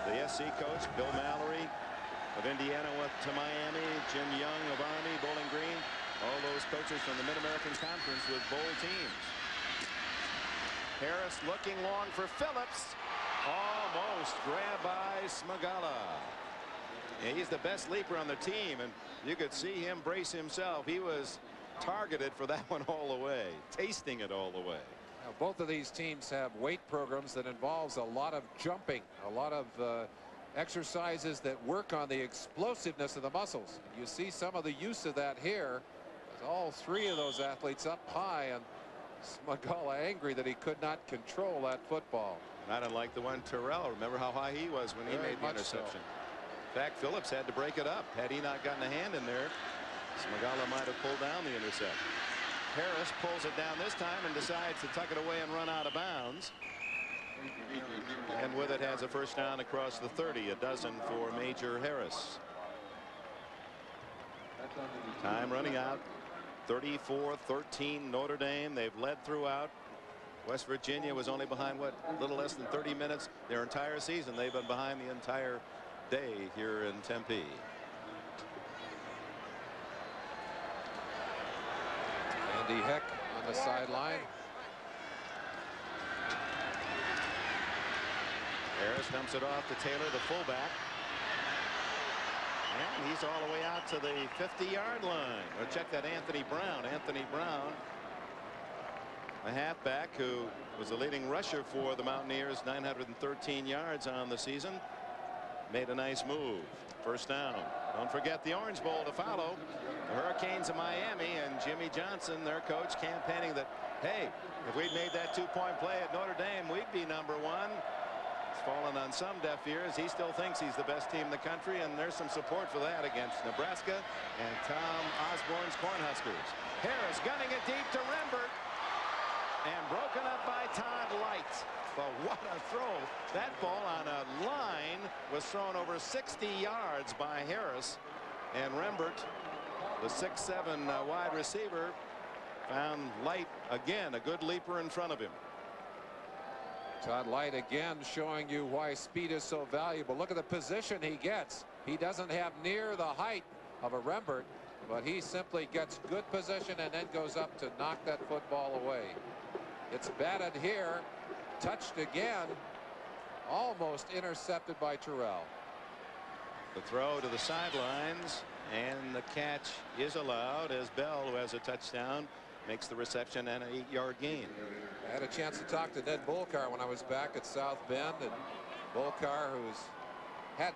S1: the SC coach Bill Mallory of Indiana went to Miami, Jim Young of Army, Bowling Green, all those coaches from the Mid-American Conference with bowl teams. Harris looking long for Phillips, almost grabbed by Smagala. Yeah, he's the best leaper on the team, and you could see him brace himself. He was targeted for that one all the way, tasting it all the way.
S2: Now, both of these teams have weight programs that involves a lot of jumping, a lot of exercises that work on the explosiveness of the muscles. You see some of the use of that here, as all three of those athletes up high, and Smagala angry that he could not control that football.
S1: Not unlike the one Terrell. Remember how high he was when he made the interception. In fact, Phillips had to break it up. Had he not gotten a hand in there, Smagala might have pulled down the intercept. Harris pulls it down this time and decides to tuck it away and run out of bounds. And with it has a first down across the 30, a dozen for Major Harris. Time running out. 34-13 Notre Dame. They've led throughout. West Virginia was only behind, what, a little less than 30 minutes their entire season. They've been behind the entire day here in Tempe.
S2: Andy Heck on the sideline.
S1: Harris dumps it off to Taylor, the fullback. And he's all the way out to the 50-yard line. Or check that Anthony Brown. Anthony Brown, a halfback who was the leading rusher for the Mountaineers, 913 yards on the season. Made a nice move. First down. Don't forget the Orange Bowl to follow. The Hurricanes of Miami and Jimmy Johnson, their coach, campaigning that, hey, if we'd made that two-point play at Notre Dame, we'd be #1. It's fallen on some deaf ears. He still thinks he's the best team in the country, and there's some support for that against Nebraska and Tom Osborne's Cornhuskers. Harris gunning it deep to Rembert, and broken up by Todd Light. But what a throw. That ball on a line was thrown over 60 yards by Harris, and Rembert, the 6'7" wide receiver, found Light again, a good leaper in front of him.
S2: Todd Light again showing you why speed is so valuable. Look at the position he gets. He doesn't have near the height of a Rembert, but he simply gets good position and then goes up to knock that football away. It's batted here, touched again, almost intercepted by Terrell.
S1: The throw to the sidelines, and the catch is allowed as Bell, who has a touchdown, makes the reception and an 8-yard gain.
S2: I had a chance to talk to Ned Bolkar when I was back at South Bend, and Bolkar, who's had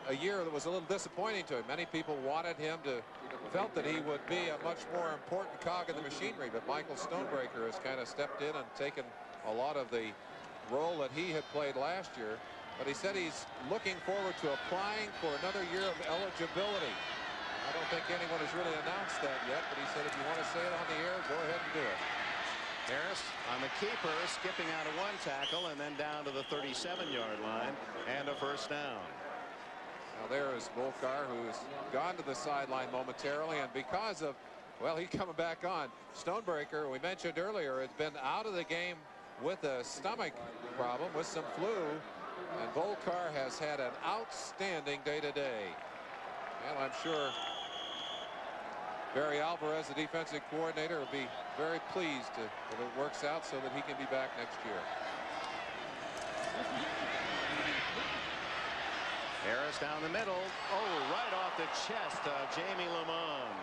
S2: a year that was a little disappointing to him. Many people wanted him to, felt that he would be a much more important cog in the machinery, but Michael Stonebreaker has kind of stepped in and taken a lot of the role that he had played last year. But he said he's looking forward to applying for another year of eligibility. I don't think anyone has really announced that yet, but he said if you want to say it on the air, go ahead and do it.
S1: Harris on the keeper, skipping out of one tackle and then down to the 37-yard line, and a first down.
S2: Now there is Bolkar, who's gone to the sideline momentarily, and because of, well, he's coming back on. Stonebreaker, we mentioned earlier, has been out of the game with a stomach problem, with some flu, and Bolkar has had an outstanding day-to-day. Well, I'm sure Barry Alvarez, the defensive coordinator, will be very pleased if it works out so that he can be back next year.
S1: Harris down the middle. Oh, right off the chest of Jamie Lamond.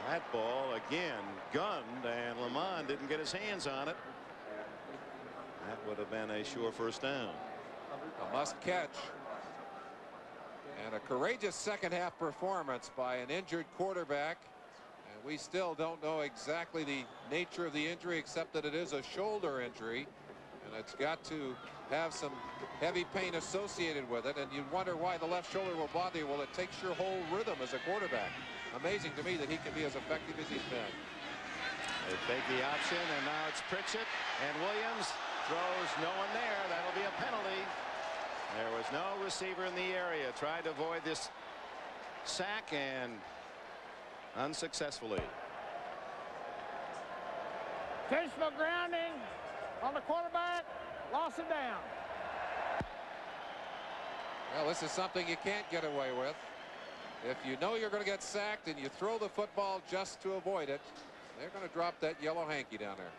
S1: That ball again gunned, and Lamond didn't get his hands on it. That would have been a sure first down.
S2: A must catch. And a courageous second half performance by an injured quarterback. And we still don't know exactly the nature of the injury, except that it is a shoulder injury. And it's got to have some heavy pain associated with it. And you wonder why the left shoulder will bother you. Well, it takes your whole rhythm as a quarterback. Amazing to me that he can be as effective as he's been.
S1: They take the option, and now it's Pritchett, and Williams throws no one there. That'll be a penalty. There was no receiver in the area. Tried to avoid this sack, and unsuccessfully.
S3: Intentional grounding on the quarterback. Loss it down.
S2: Well, this is something you can't get away with. If you know you're going to get sacked and you throw the football just to avoid it, they're going to drop that yellow hanky down there.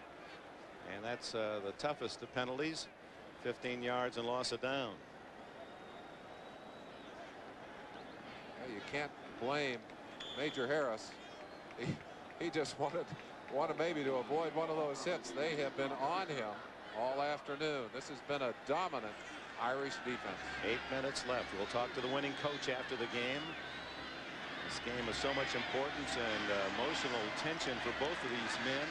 S1: And that's the toughest of penalties. 15 yards and loss of down.
S2: Well, you can't blame Major Harris. He just wanted maybe to avoid one of those hits. They have been on him all afternoon. This has been a dominant Irish defense.
S1: 8 minutes left. We'll talk to the winning coach after the game. This game is so much importance and emotional tension for both of these men.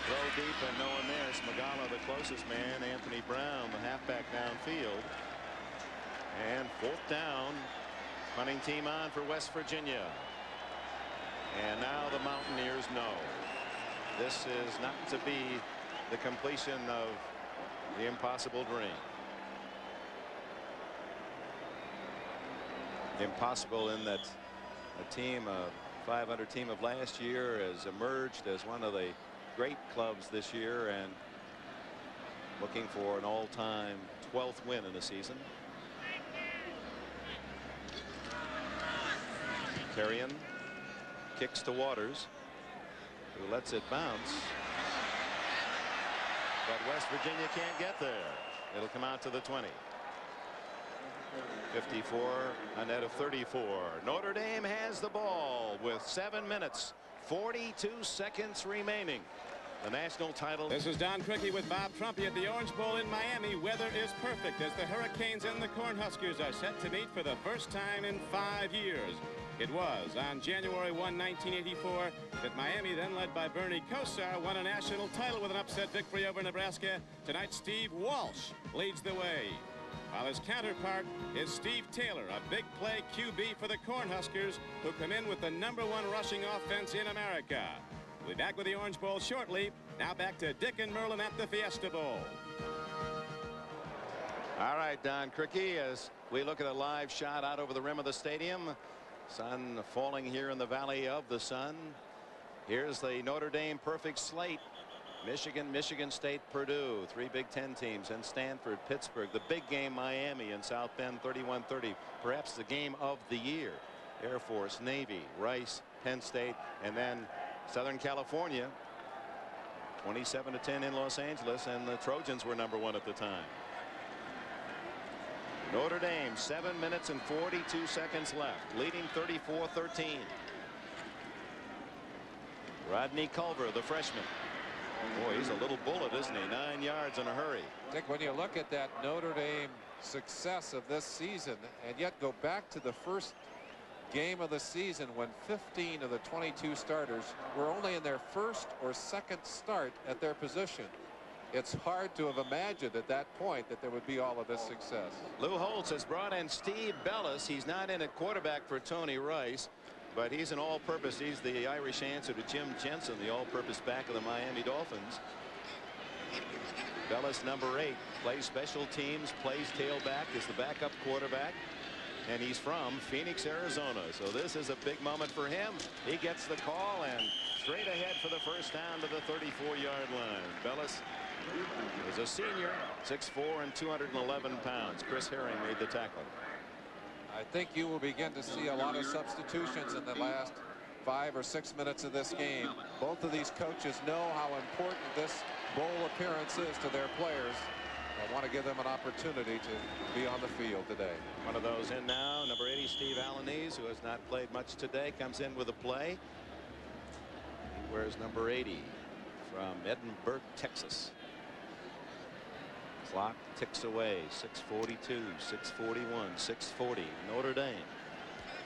S1: Throw deep and no one there. Smagala, the closest man. Anthony Brown, the halfback, downfield. And 4th down. Punting team on for West Virginia. And now the Mountaineers know this is not to be the completion of the impossible dream. Impossible in that a team, a 500 team of last year, has emerged as one of the great clubs this year and looking for an all-time 12th win in the season. Terrian kicks to Waters, who lets it bounce. But West Virginia can't get there. It'll come out to the 20. 54, a net of 34. Notre Dame has the ball with 7 minutes, 42 seconds remaining. The national title.
S6: This is Don Criqui with Bob Trumpy at the Orange Bowl in Miami. Weather is perfect as the Hurricanes and the Cornhuskers are set to meet for the first time in 5 years. It was on January 1, 1984 that Miami, then led by Bernie Kosar, won a national title with an upset victory over Nebraska. Tonight, Steve Walsh leads the way, while his counterpart is Steve Taylor, a big play QB for the Cornhuskers, who come in with the #1 rushing offense in America. We'll be back with the Orange Bowl shortly. Now back to Dick and Merlin at the Fiesta Bowl.
S1: All right, Don Criqui, as we look at a live shot out over the rim of the stadium. Sun falling here in the Valley of the Sun. Here's the Notre Dame perfect slate. Michigan, Michigan State, Purdue, 3 Big Ten teams, and Stanford, Pittsburgh, the big game, Miami and South Bend, 31-30, perhaps the game of the year. Air Force, Navy, Rice, Penn State, and then Southern California, 27-10 in Los Angeles, and the Trojans were #1 at the time. Notre Dame, 7 minutes and 42 seconds left, leading 34-13. Rodney Culver, the freshman. Boy, he's a little bullet, isn't he? 9 yards in a hurry.
S2: Dick, when you look at that Notre Dame success of this season and yet go back to the first game of the season when 15 of the 22 starters were only in their first or second start at their position, it's hard to have imagined at that point that there would be all of this success.
S1: Lou Holtz has brought in Steve Bellis. He's not in at quarterback for Tony Rice, but he's an all-purpose. He's the Irish answer to Jim Jensen, the all-purpose back of the Miami Dolphins. Bellis, #8, plays special teams, plays tailback, is the backup quarterback, and he's from Phoenix, Arizona. So this is a big moment for him. He gets the call and straight ahead for the first down to the 34-yard line. Bellis is a senior, 6'4" and 211 pounds. Chris Herring made the tackle.
S2: I think you will begin to see a lot of substitutions in the last 5 or 6 minutes of this game. Both of these coaches know how important this bowl appearance is to their players. I want to give them an opportunity to be on the field today.
S1: One of those in now, number 80, Steve Alanese, who has not played much today, comes in with a play. He wears number 80 from Edinburgh, Texas. Clock ticks away. 6:42, 6:41, 6:40. Notre Dame.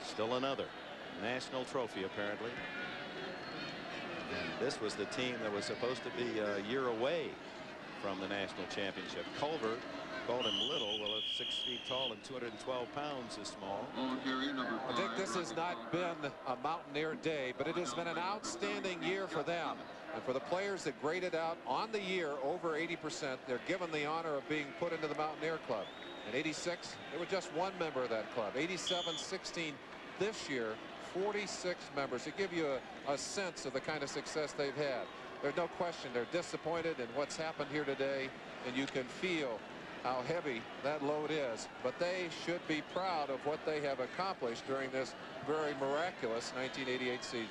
S1: Still another national trophy, apparently. And this was the team that was supposed to be a year away from the national championship. Culver called him little. Well, at 6 feet tall and 212 pounds is small.
S2: I think this has not been a Mountaineer day, but it has been an outstanding year for them. And for the players that graded out on the year over 80%, they're given the honor of being put into the Mountaineer Club. In '86, there was just one member of that club. '87, 16 this year, 46 members to give you a sense of the kind of success they've had. There's no question they're disappointed in what's happened here today, and you can feel how heavy that load is, but they should be proud of what they have accomplished during this very miraculous 1988 season.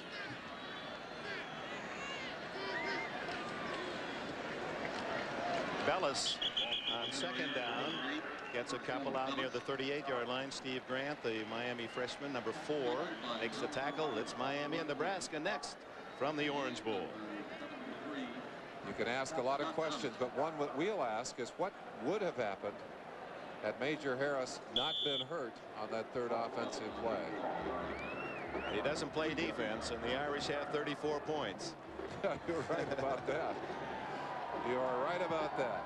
S1: Bellis on second down gets a couple out near the 38-yard line. Steve Grant, the Miami freshman, number 4, makes the tackle. It's Miami and Nebraska next from the Orange Bowl.
S2: You can ask a lot of questions, but one that we'll ask is what would have happened had Major Harris not been hurt on that third offensive play.
S1: He doesn't play defense, and the Irish have 34 points.
S2: You're right about that. You are right about that.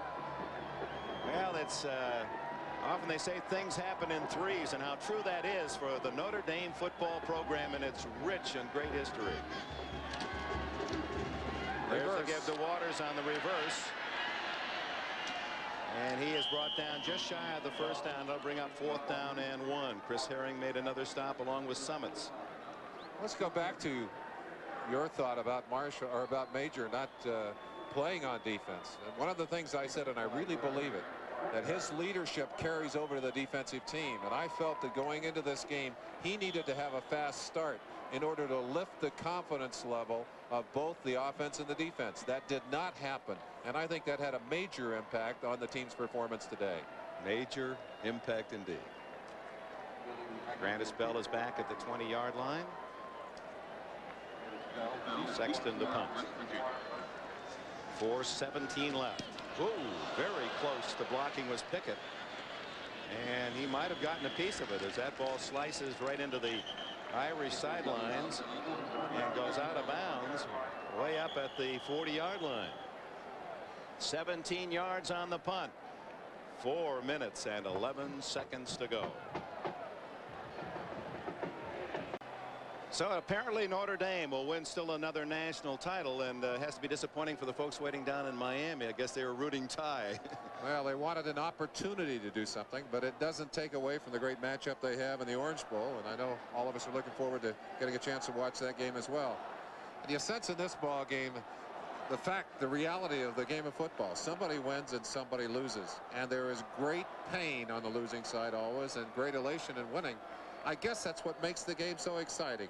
S1: Well, it's often they say things happen in threes, and how true that is for the Notre Dame football program and its rich and great history. There's the give to Waters on the reverse. And he is brought down just shy of the first down. They'll bring up 4th down and 1. Chris Herring made another stop along with Summits.
S2: Let's go back to your thought about Marshall, or about Major not playing on defense. And one of the things I said, and I really believe it, that his leadership carries over to the defensive team. And I felt that going into this game, he needed to have a fast start in order to lift the confidence level of both the offense and the defense. That did not happen, and I think that had a major impact on the team's performance today.
S1: Major impact indeed. Grandis Bell is back at the 20-yard line. Sexton to punt. 4:17 left. Ooh, very close. The blocking was Pickett, and he might have gotten a piece of it as that ball slices right into the Irish sidelines and goes out of bounds way up at the 40-yard line. 17 yards on the punt. 4 minutes and 11 seconds to go. So apparently Notre Dame will win still another national title, and has to be disappointing for the folks waiting down in Miami. I guess they were rooting tie.
S2: Well, they wanted an opportunity to do something, but it doesn't take away from the great matchup they have in the Orange Bowl, and I know all of us are looking forward to getting a chance to watch that game as well. And you sense in this ball game the reality of the game of football. Somebody wins and somebody loses, and there is great pain on the losing side always, and great elation in winning. I guess that's what makes the game so exciting.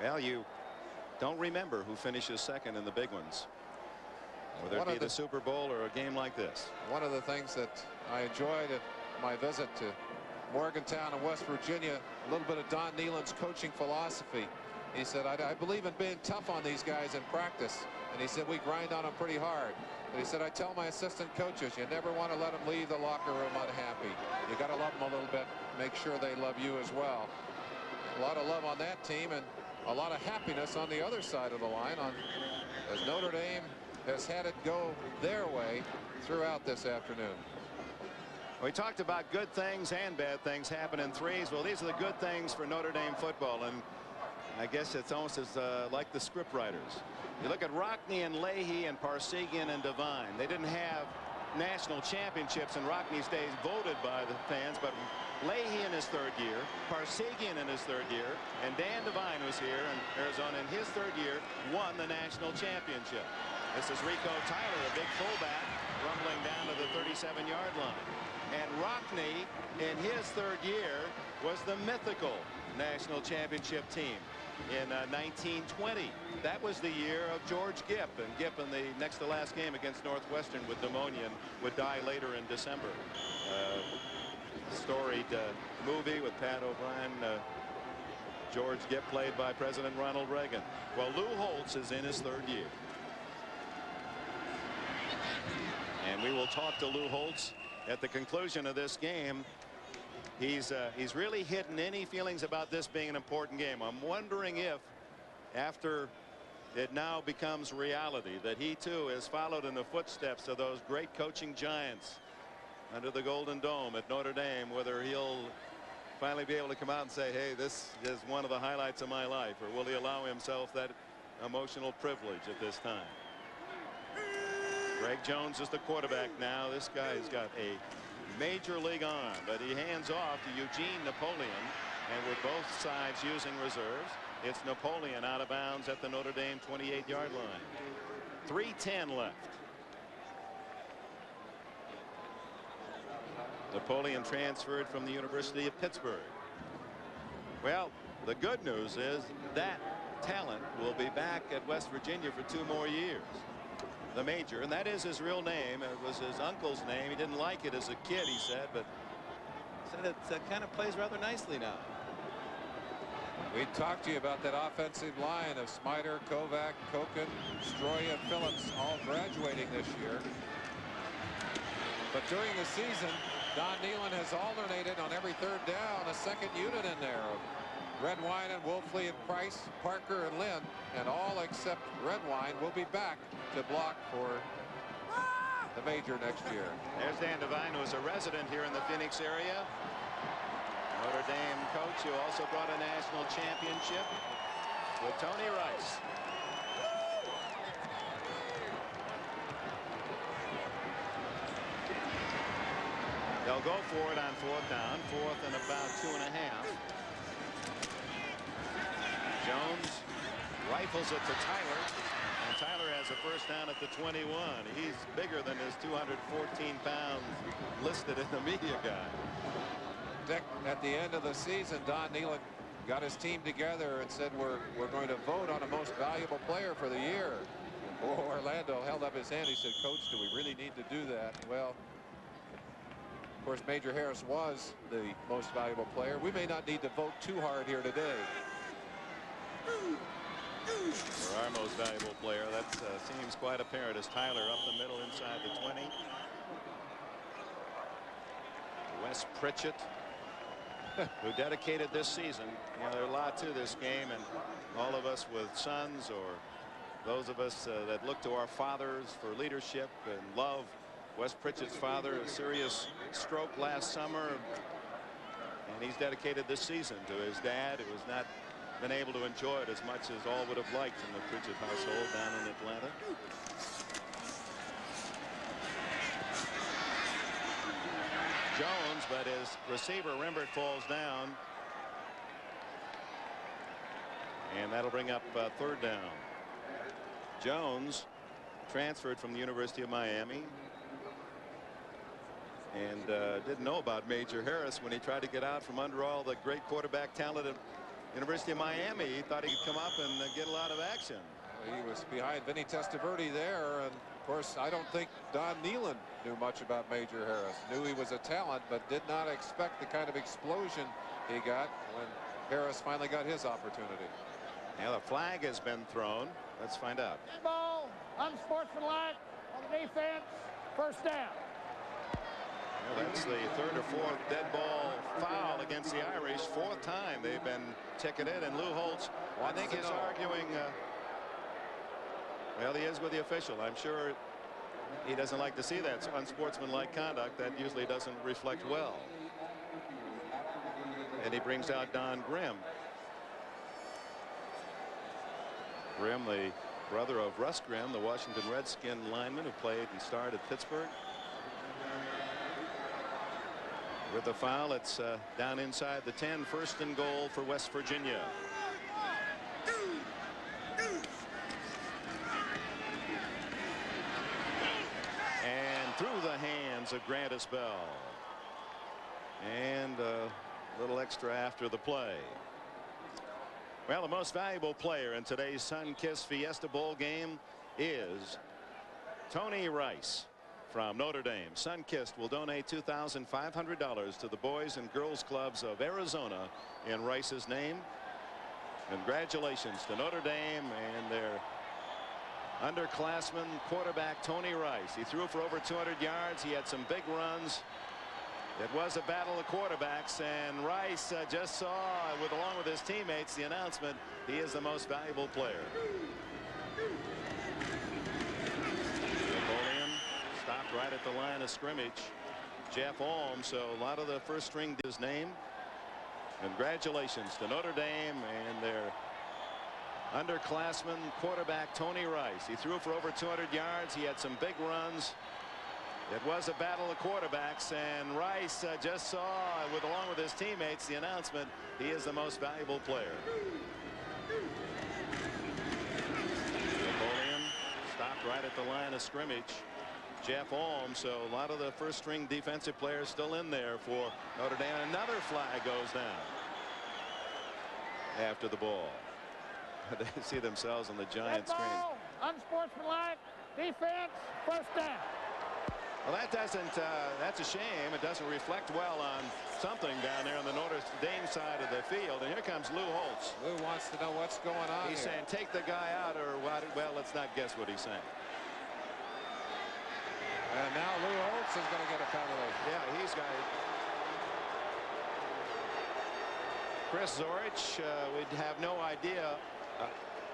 S1: Well, you don't remember who finishes second in the big ones, whether it be the Super Bowl or a game like this.
S2: One of the things that I enjoyed at my visit to Morgantown in West Virginia, a little bit of Don Nehlen's coaching philosophy. He said, I believe in being tough on these guys in practice. And he said, we grind on them pretty hard. But he said, I tell my assistant coaches, you never want to let them leave the locker room unhappy. You got to love them a little bit. Make sure they love you as well. A lot of love on that team, and a lot of happiness on the other side of the line as Notre Dame has had it go their way throughout this afternoon.
S1: We talked about good things and bad things happen in threes. Well, these are the good things for Notre Dame football, and I guess it's almost as like the script writers. You look at Rockne and Leahy and Parsegian and Devine. They didn't have national championships in Rockne's days voted by the fans, but Leahy in his 3rd year, Parsegian in his 3rd year, and Dan Devine was here in Arizona in his 3rd year, won the national championship. This is Rico Tyler, a big fullback, rumbling down to the 37-yard line. And Rockne in his 3rd year was the mythical national championship team in 1920. That was the year of George Gipp, and Gipp in the next to last game against Northwestern with pneumonia and would die later in December. Storied movie with Pat O'Brien. George Gipp played by President Ronald Reagan. Well, Lou Holtz is in his 3rd year, and we will talk to Lou Holtz at the conclusion of this game. He's really hidden any feelings about this being an important game. I'm wondering if, after it now becomes reality, that he too has followed in the footsteps of those great coaching giants under the Golden Dome at Notre Dame, whether he'll finally be able to come out and say, hey, this is one of the highlights of my life, or will he allow himself that emotional privilege at this time? Greg Jones is the quarterback now. This guy has got a major league arm, but he hands off to Eugene Napoleon, And with both sides using reserves, it's Napoleon out of bounds at the Notre Dame 28-yard line. 3:10 left. Napoleon transferred from the University of Pittsburgh. Well, the good news is that talent will be back at West Virginia for 2 more years. The Major, and that is his real name. It was his uncle's name. He didn't like it as a kid, he said, but said it kind of plays rather nicely now.
S2: We talked to you about that offensive line of Smider, Kovac, Koken, Stroya, Phillips, all graduating this year. But during the season, Don Nealon has alternated on every 3rd down a second unit in there. Redwine and Wolfley and Price, Parker and Lynn, and all except Redwine will be back to block for the Major next year.
S1: There's Dan Devine, who is a resident here in the Phoenix area. Notre Dame coach who also brought a national championship with Tony Rice. They'll go for it on 4th down, 4th and about 2.5. Jones rifles it to Tyler, and Tyler has a first down at the 21. He's bigger than his 214 pounds listed in the media guide.
S2: Dick, at the end of the season, Don Nealon got his team together and said we're going to vote on a most valuable player for the year. And Orlando held up his hand. He said, "Coach, do we really need to do that?" Well, of course, Major Harris was the most valuable player. We may not need to vote too hard here today.
S1: For our most valuable player, that seems quite apparent as Tyler up the middle inside the 20. Wes Pritchett, who dedicated this season. You know, there's a lot to this game, and all of us with sons or those of us that look to our fathers for leadership and love. Wes Pritchett's father, a serious stroke last summer, and he's dedicated this season to his dad, who has not been able to enjoy it as much as all would have liked in the Pritchett household down in Atlanta. Jones, but his receiver Rembert falls down, and that'll bring up 3rd down. Jones transferred from the University of Miami and didn't know about Major Harris when he tried to get out from under all the great quarterback talent at University of Miami. He thought he could come up and get a lot of action.
S2: He was behind Vinny Testaverde there, and of course I don't think Don Nealon knew much about Major Harris. Knew he was a talent, but did not expect the kind of explosion he got when Harris finally got his opportunity.
S1: Now the flag has been thrown. Let's find out.
S3: Ball, unsportsmanlike on the defense, 1st down.
S1: Well, that's the 3rd or 4th dead ball foul against the Irish. 4th time they've been ticketed, and Lou Holtz, I think, is arguing. Well, he is with the official. I'm sure he doesn't like to see that unsportsmanlike conduct. That usually doesn't reflect well. And he brings out Don Grimm. Grimm, the brother of Russ Grimm, the Washington Redskin lineman who played and starred at Pittsburgh. With the foul, it's down inside the 10, 1st and goal for West Virginia. And through the hands of Grantis Bell. And a little extra after the play. Well, the most valuable player in today's Sun-Kissed Fiesta Bowl game is Tony Rice from Notre Dame. Sun-Kissed will donate $2,500 to the Boys and Girls Clubs of Arizona in Rice's name. Congratulations to Notre Dame and their underclassman quarterback Tony Rice. He threw for over 200 yards. He had some big runs. It was a battle of quarterbacks, and Rice just saw, along with his teammates, the announcement he is the most valuable player. Napoleon stopped right at the line of scrimmage. Jeff Alm, so a lot of the first string did his name. Congratulations to Notre Dame and their underclassman quarterback Tony Rice. He threw for over 200 yards. He had some big runs. It was a battle of quarterbacks, and Rice just saw, along with his teammates, the announcement, he is the most valuable player. Napoleon stopped right at the line of scrimmage. Jeff Alm, so a lot of the first-string defensive players still in there for Notre Dame. Another flag goes down after the ball. They see themselves on the giant screen.
S3: Unsportsmanlike defense, first down.
S1: Well, that doesn't, that's a shame. It doesn't reflect well on something down there on the Notre Dame side of the field. And here comes Lou Holtz.
S2: Lou wants to know what's going on.
S1: He's saying, take the guy out, or what? Well, let's not guess what he's saying.
S2: And now Lou Holtz is going to get a penalty.
S1: Yeah, he's got it. Chris Zorich, we'd have no idea.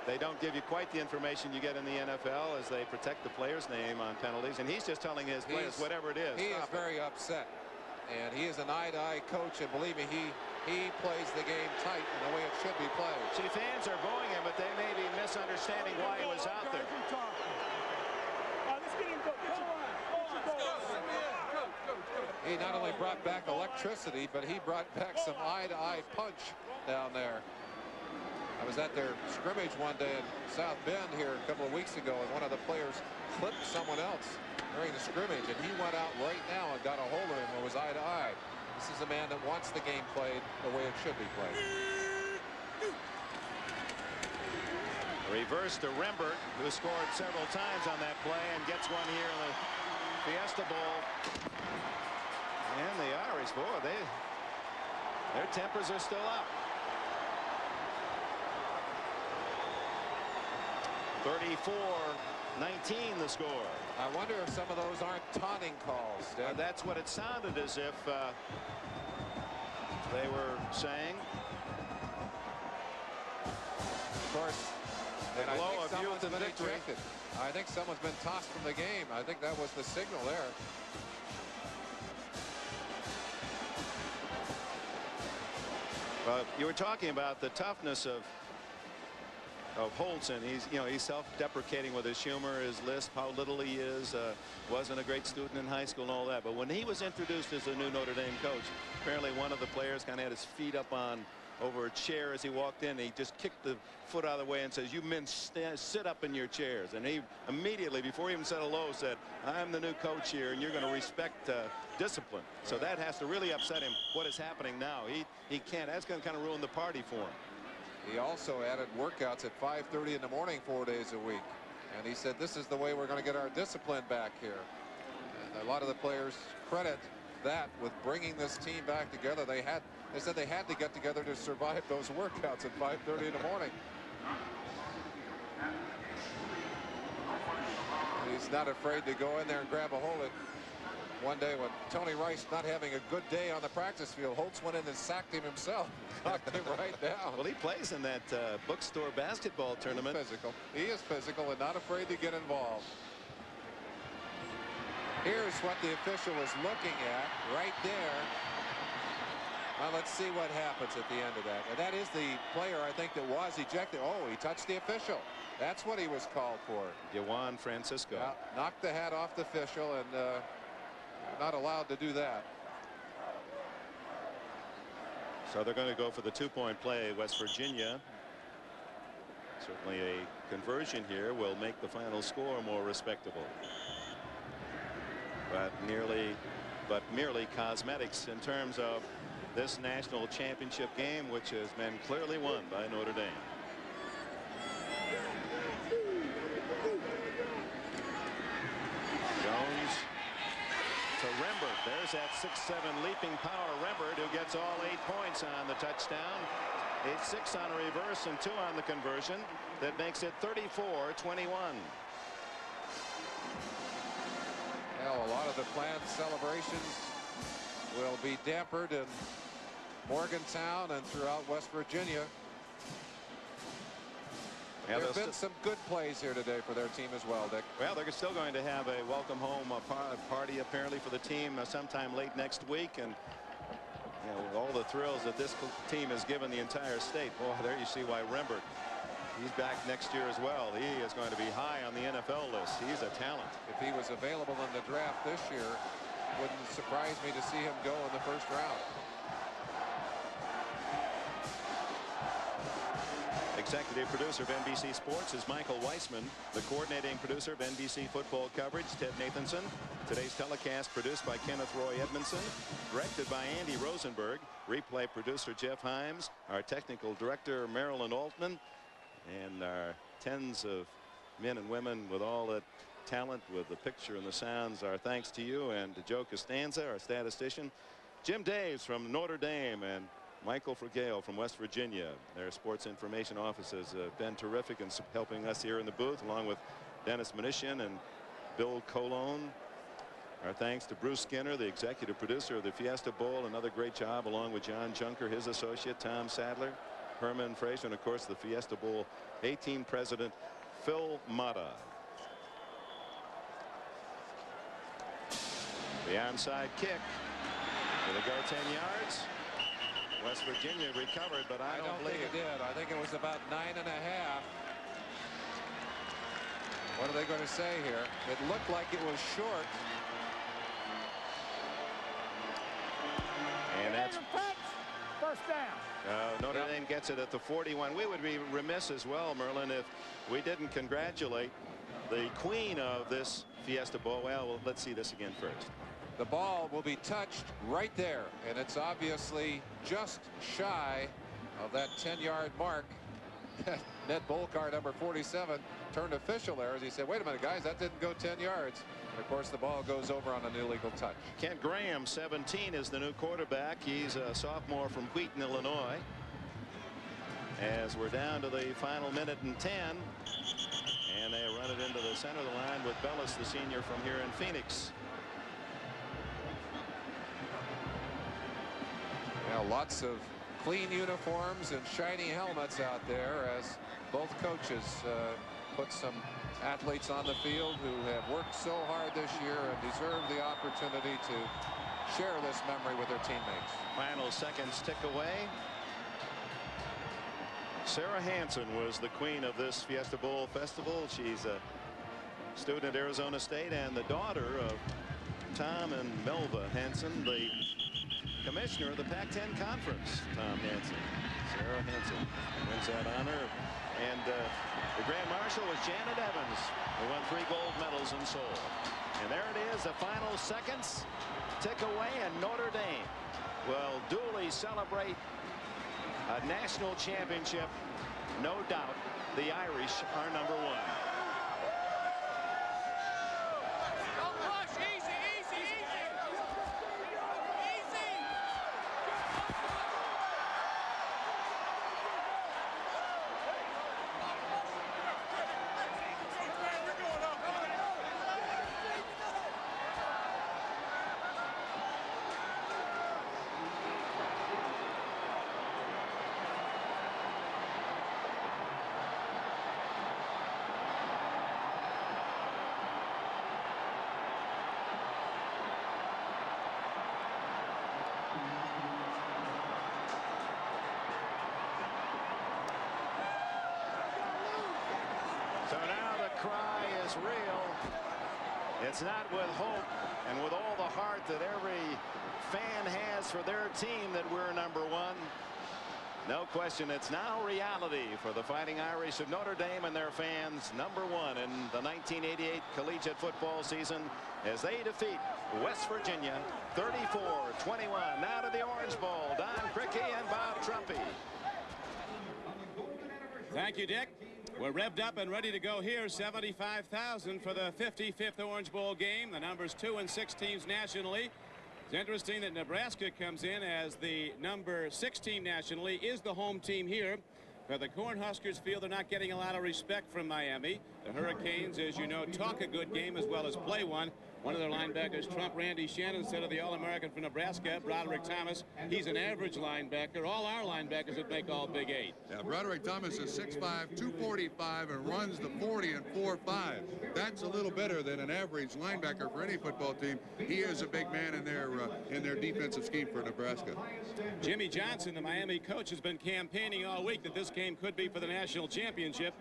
S1: They don't give you quite the information you get in the NFL as they protect the player's name on penalties. And he's just telling his players whatever it is.
S2: He is very upset. And he is an eye-to-eye coach. And believe me, he plays the game tight in the way it should be played.
S1: See, fans are booing him, but they may be misunderstanding why he was out there.
S2: He not only brought back electricity, but he brought back some eye-to-eye punch down there. I was at their scrimmage one day in South Bend here a couple of weeks ago, and one of the players clipped someone else during the scrimmage, and he went out right now and got a hold of him and was eye-to-eye. This is a man that wants the game played the way it should be played.
S1: Reverse to Rembert, who scored several times on that play and gets one here in the Fiesta Bowl. And the Irish, boy, their tempers are still up. 34-19 the score.
S2: I wonder if some of those aren't taunting calls.
S1: That's what it sounded as if they were saying.
S2: Of course,
S1: the glow of youth and victory.
S2: I think someone's been tossed from the game. I think that was the signal there.
S1: Well, you were talking about the toughness of Holtz, and he's self-deprecating with his humor, his lisp, how little he is, wasn't a great student in high school and all that. But when he was introduced as the new Notre Dame coach, apparently one of the players kind of had his feet up over a chair as he walked in. He just kicked the foot out of the way and says, "You men sit up in your chairs." And he immediately, before he even said hello, said, "I'm the new coach here, and you're going to respect discipline." So that has to really upset him. What is happening now? He can't. That's going to kind of ruin the party for him.
S2: He also added workouts at 5:30 in the morning 4 days a week. And he said, this is the way we're going to get our discipline back here. And a lot of the players credit that with bringing this team back together. They said they had to get together to survive those workouts at 5:30 in the morning. He's not afraid to go in there and grab a hold of it. One day when Tony Rice not having a good day on the practice field, Holtz went in and sacked him himself. Knocked him right down.
S1: Well, he plays in that bookstore basketball tournament.
S2: He's physical. He is physical and not afraid to get involved. Here's what the official was looking at right there. Well, let's see what happens at the end of that. And that is the player, I think, that was ejected. Oh, he touched the official. That's what he was called for.
S1: Juan Francisco.
S2: Knocked the hat off the official, and not allowed to do that.
S1: So they're going to go for the two-point play. West Virginia. Certainly a conversion here will make the final score more respectable. But merely cosmetics in terms of this national championship game, which has been clearly won by Notre Dame. Jones to Rembert. There's that 6'7" leaping power Rembert, who gets all 8 points on the touchdown. 8-6 on a reverse and 2 on the conversion. That makes it 34-21.
S2: Well, a lot of the planned celebrations will be dampered in Morgantown and throughout West Virginia.
S1: Yeah,
S2: there have been some good plays here today for their team as well, Dick.
S1: Well, they're still going to have a welcome home party apparently for the team sometime late next week, and all the thrills that this team has given the entire state. Boy, there you see why Rembert He's back next year as well. He is going to be high on the NFL list. He's a talent.
S2: If he was available in the draft this year, it wouldn't surprise me to see him go in the first round.
S1: Executive producer of NBC Sports is Michael Weissman. The coordinating producer of NBC football coverage, Ted Nathanson. Today's telecast produced by Kenneth Roy Edmondson. Directed by Andy Rosenberg. Replay producer Jeff Himes. Our technical director Marilyn Altman. And our tens of men and women with all that talent with the picture and the sounds. Our thanks to you and to Joe Costanza, our statistician. Jim Daves from Notre Dame and Michael Fregale from West Virginia. Their sports information office has been terrific in helping us here in the booth, along with Dennis Mnuchin and Bill Colon. Our thanks to Bruce Skinner, the executive producer of the Fiesta Bowl. Another great job, along with John Junker, his associate Tom Sadler, Herman Fraser, and of course the Fiesta Bowl A-team president Phil Mata. The onside kick. Will it go 10 yards? West Virginia recovered, but I don't believe
S2: think it did. I think it was about 9.5. What are they going to say here? It looked like it was short.
S1: And that's
S3: first down.
S1: Notre Dame gets it at the 41. We would be remiss as well, Merlin, if we didn't congratulate the queen of this Fiesta Bowl. Well, let's see this again first.
S2: The ball will be touched right there, and it's obviously just shy of that 10-yard mark. Ned Bolkar, number 47, turned official there as he said, wait a minute, guys, that didn't go 10 yards. And of course, the ball goes over on an illegal touch.
S1: Kent Graham, 17, is the new quarterback. He's a sophomore from Wheaton, Illinois. As we're down to the final minute and 10. And they run it into the center of the line with Bellis, the senior from here in Phoenix.
S2: Now, lots of clean uniforms and shiny helmets out there as both coaches put some athletes on the field who have worked so hard this year and deserve the opportunity to share this memory with their teammates.
S1: Final seconds tick away. Sarah Hansen was the queen of this Fiesta Bowl festival. She's a student at Arizona State and the daughter of Tom and Melva Hansen, the commissioner of the Pac-10 Conference. Tom Hansen. Sarah Hansen wins that honor. And the Grand Marshal was Janet Evans, who won 3 gold medals in Seoul. And there it is, the final seconds tick away, and Notre Dame will duly celebrate a national championship. No doubt the Irish are number 1. So now the cry is real. It's not with hope and with all the heart that every fan has for their team that we're number 1. No question, it's now reality for the Fighting Irish of Notre Dame and their fans. Number 1 in the 1988 collegiate football season as they defeat West Virginia 34-21. Now to the Orange Bowl. Don Criqui and Bob Trumpy.
S6: Thank you, Dick. We're revved up and ready to go here. 75,000 for the 55th Orange Bowl game. The numbers 2 and 6 teams nationally. It's interesting that Nebraska comes in as the number 6 team nationally, is the home team here. But the Cornhuskers feel they're not getting a lot of respect from Miami. The Hurricanes, as you know, talk a good game as well as play one. One of their linebackers, Trump Randy Shannon, instead of the All-American from Nebraska, Broderick Thomas. He's an average linebacker. All our linebackers would make all Big 8.
S7: Yeah, Broderick Thomas is 6'5", 245, and runs the 40 and 4.5. That's a little better than an average linebacker for any football team. He is a big man in their defensive scheme for Nebraska.
S6: Jimmy Johnson, the Miami coach, has been campaigning all week that this game could be for the national championship.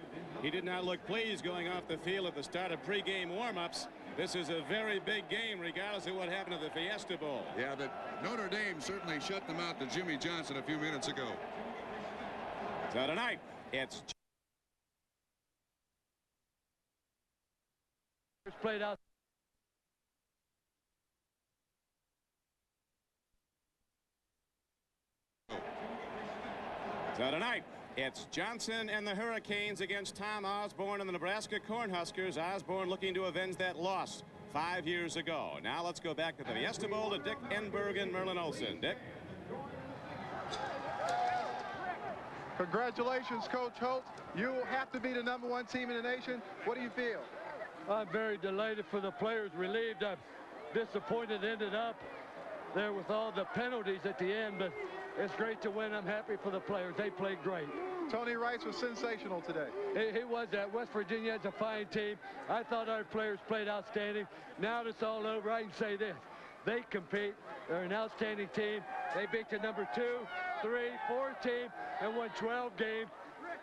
S6: He did not look pleased going off the field at the start of pregame warm-ups. This is a very big game, regardless of what happened at the Fiesta Bowl.
S7: Yeah, but Notre Dame certainly shut them out to Jimmy Johnson a few minutes ago.
S6: So tonight, it's
S8: played out.
S6: So tonight, it's Johnson and the Hurricanes against Tom Osborne and the Nebraska Cornhuskers. Osborne looking to avenge that loss 5 years ago. Now let's go back to the Fiesta Bowl to Dick Enberg and Merlin Olsen. Dick?
S4: Congratulations, Coach Holt. You have to be the #1 team in the nation. What do you feel?
S8: I'm very delighted for the players, relieved. I'm disappointed ended up there with all the penalties at the end, but it's great to win. I'm happy for the players. They played great.
S4: Tony Rice was sensational today.
S8: He was that. West Virginia has a fine team. I thought our players played outstanding. Now that it's all over, I can say this. They compete. They're an outstanding team. They beat the #2, 3, 4 team and won 12 games.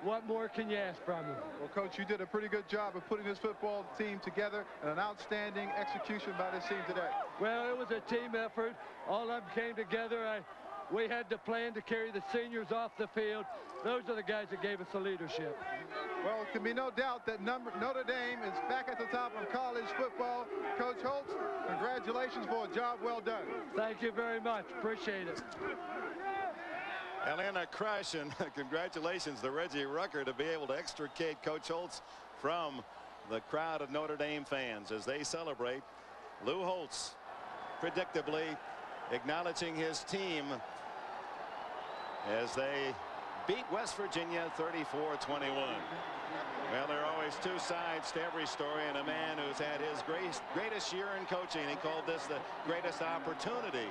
S8: What more can you ask from them?
S4: Well, Coach, you did a pretty good job of putting this football team together, and an outstanding execution by this team today.
S8: Well, it was a team effort. All of them came together. We had the plan to carry the seniors off the field. Those are the guys that gave us the leadership.
S4: Well, there can be no doubt that Notre Dame is back at the top of college football. Coach Holtz, congratulations for a job well done.
S8: Thank you very much. Appreciate it.
S1: Elena Crush, and congratulations to Reggie Rucker to be able to extricate Coach Holtz from the crowd of Notre Dame fans as they celebrate. Lou Holtz predictably acknowledging his team as they beat West Virginia 34-21. Well, there are always two sides to every story, and a man who's had his greatest year in coaching. He called this the greatest opportunity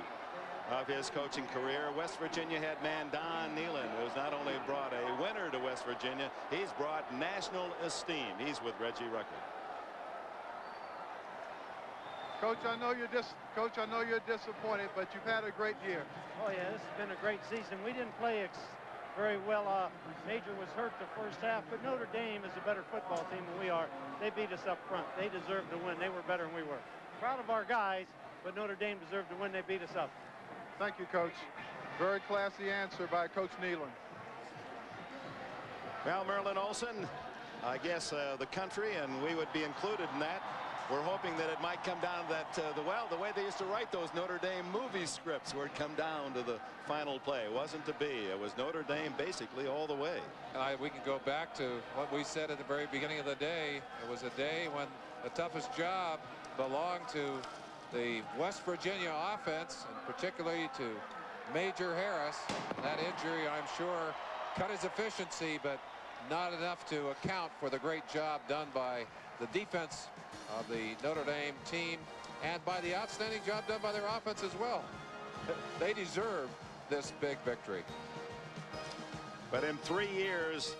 S1: of his coaching career. West Virginia had man Don Nehlen, who's not only brought a winner to West Virginia, he's brought national esteem. He's with Reggie Rucker.
S4: Coach, I know you're disappointed, but you've had a great year.
S9: Oh yeah, this has been a great season. We didn't play very well. Major was hurt the first half, but Notre Dame is a better football team than we are. They beat us up front. They deserved to win. They were better than we were. Proud of our guys, but Notre Dame deserved to win. They beat us up.
S4: Thank you, Coach. Very classy answer by Coach Nehlen.
S1: Well, Merlin Olsen, I guess the country, and we would be included in that. We're hoping that it might come down to that, the way they used to write those Notre Dame movie scripts where it come down to the final play. It wasn't to be. It was Notre Dame basically all the way.
S2: And we can go back to what we said at the very beginning of the day. It was a day when the toughest job belonged to the West Virginia offense, and particularly to Major Harris. That injury, I'm sure, cut his efficiency, but not enough to account for the great job done by the defense of the Notre Dame team and by the outstanding job done by their offense as well. They deserve this big victory.
S1: But in 3 years,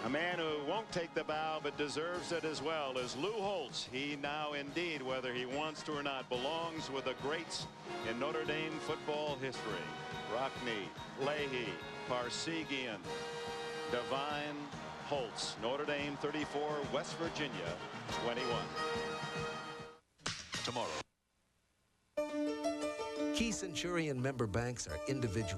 S1: a man who won't take the bow but deserves it as well is Lou Holtz. He now indeed, whether he wants to or not, belongs with the greats in Notre Dame football history. Rockne, Leahy, Parsegian, Devine, Holtz. Notre Dame 34, West Virginia 21.
S10: Tomorrow. Key Centurion member banks are individual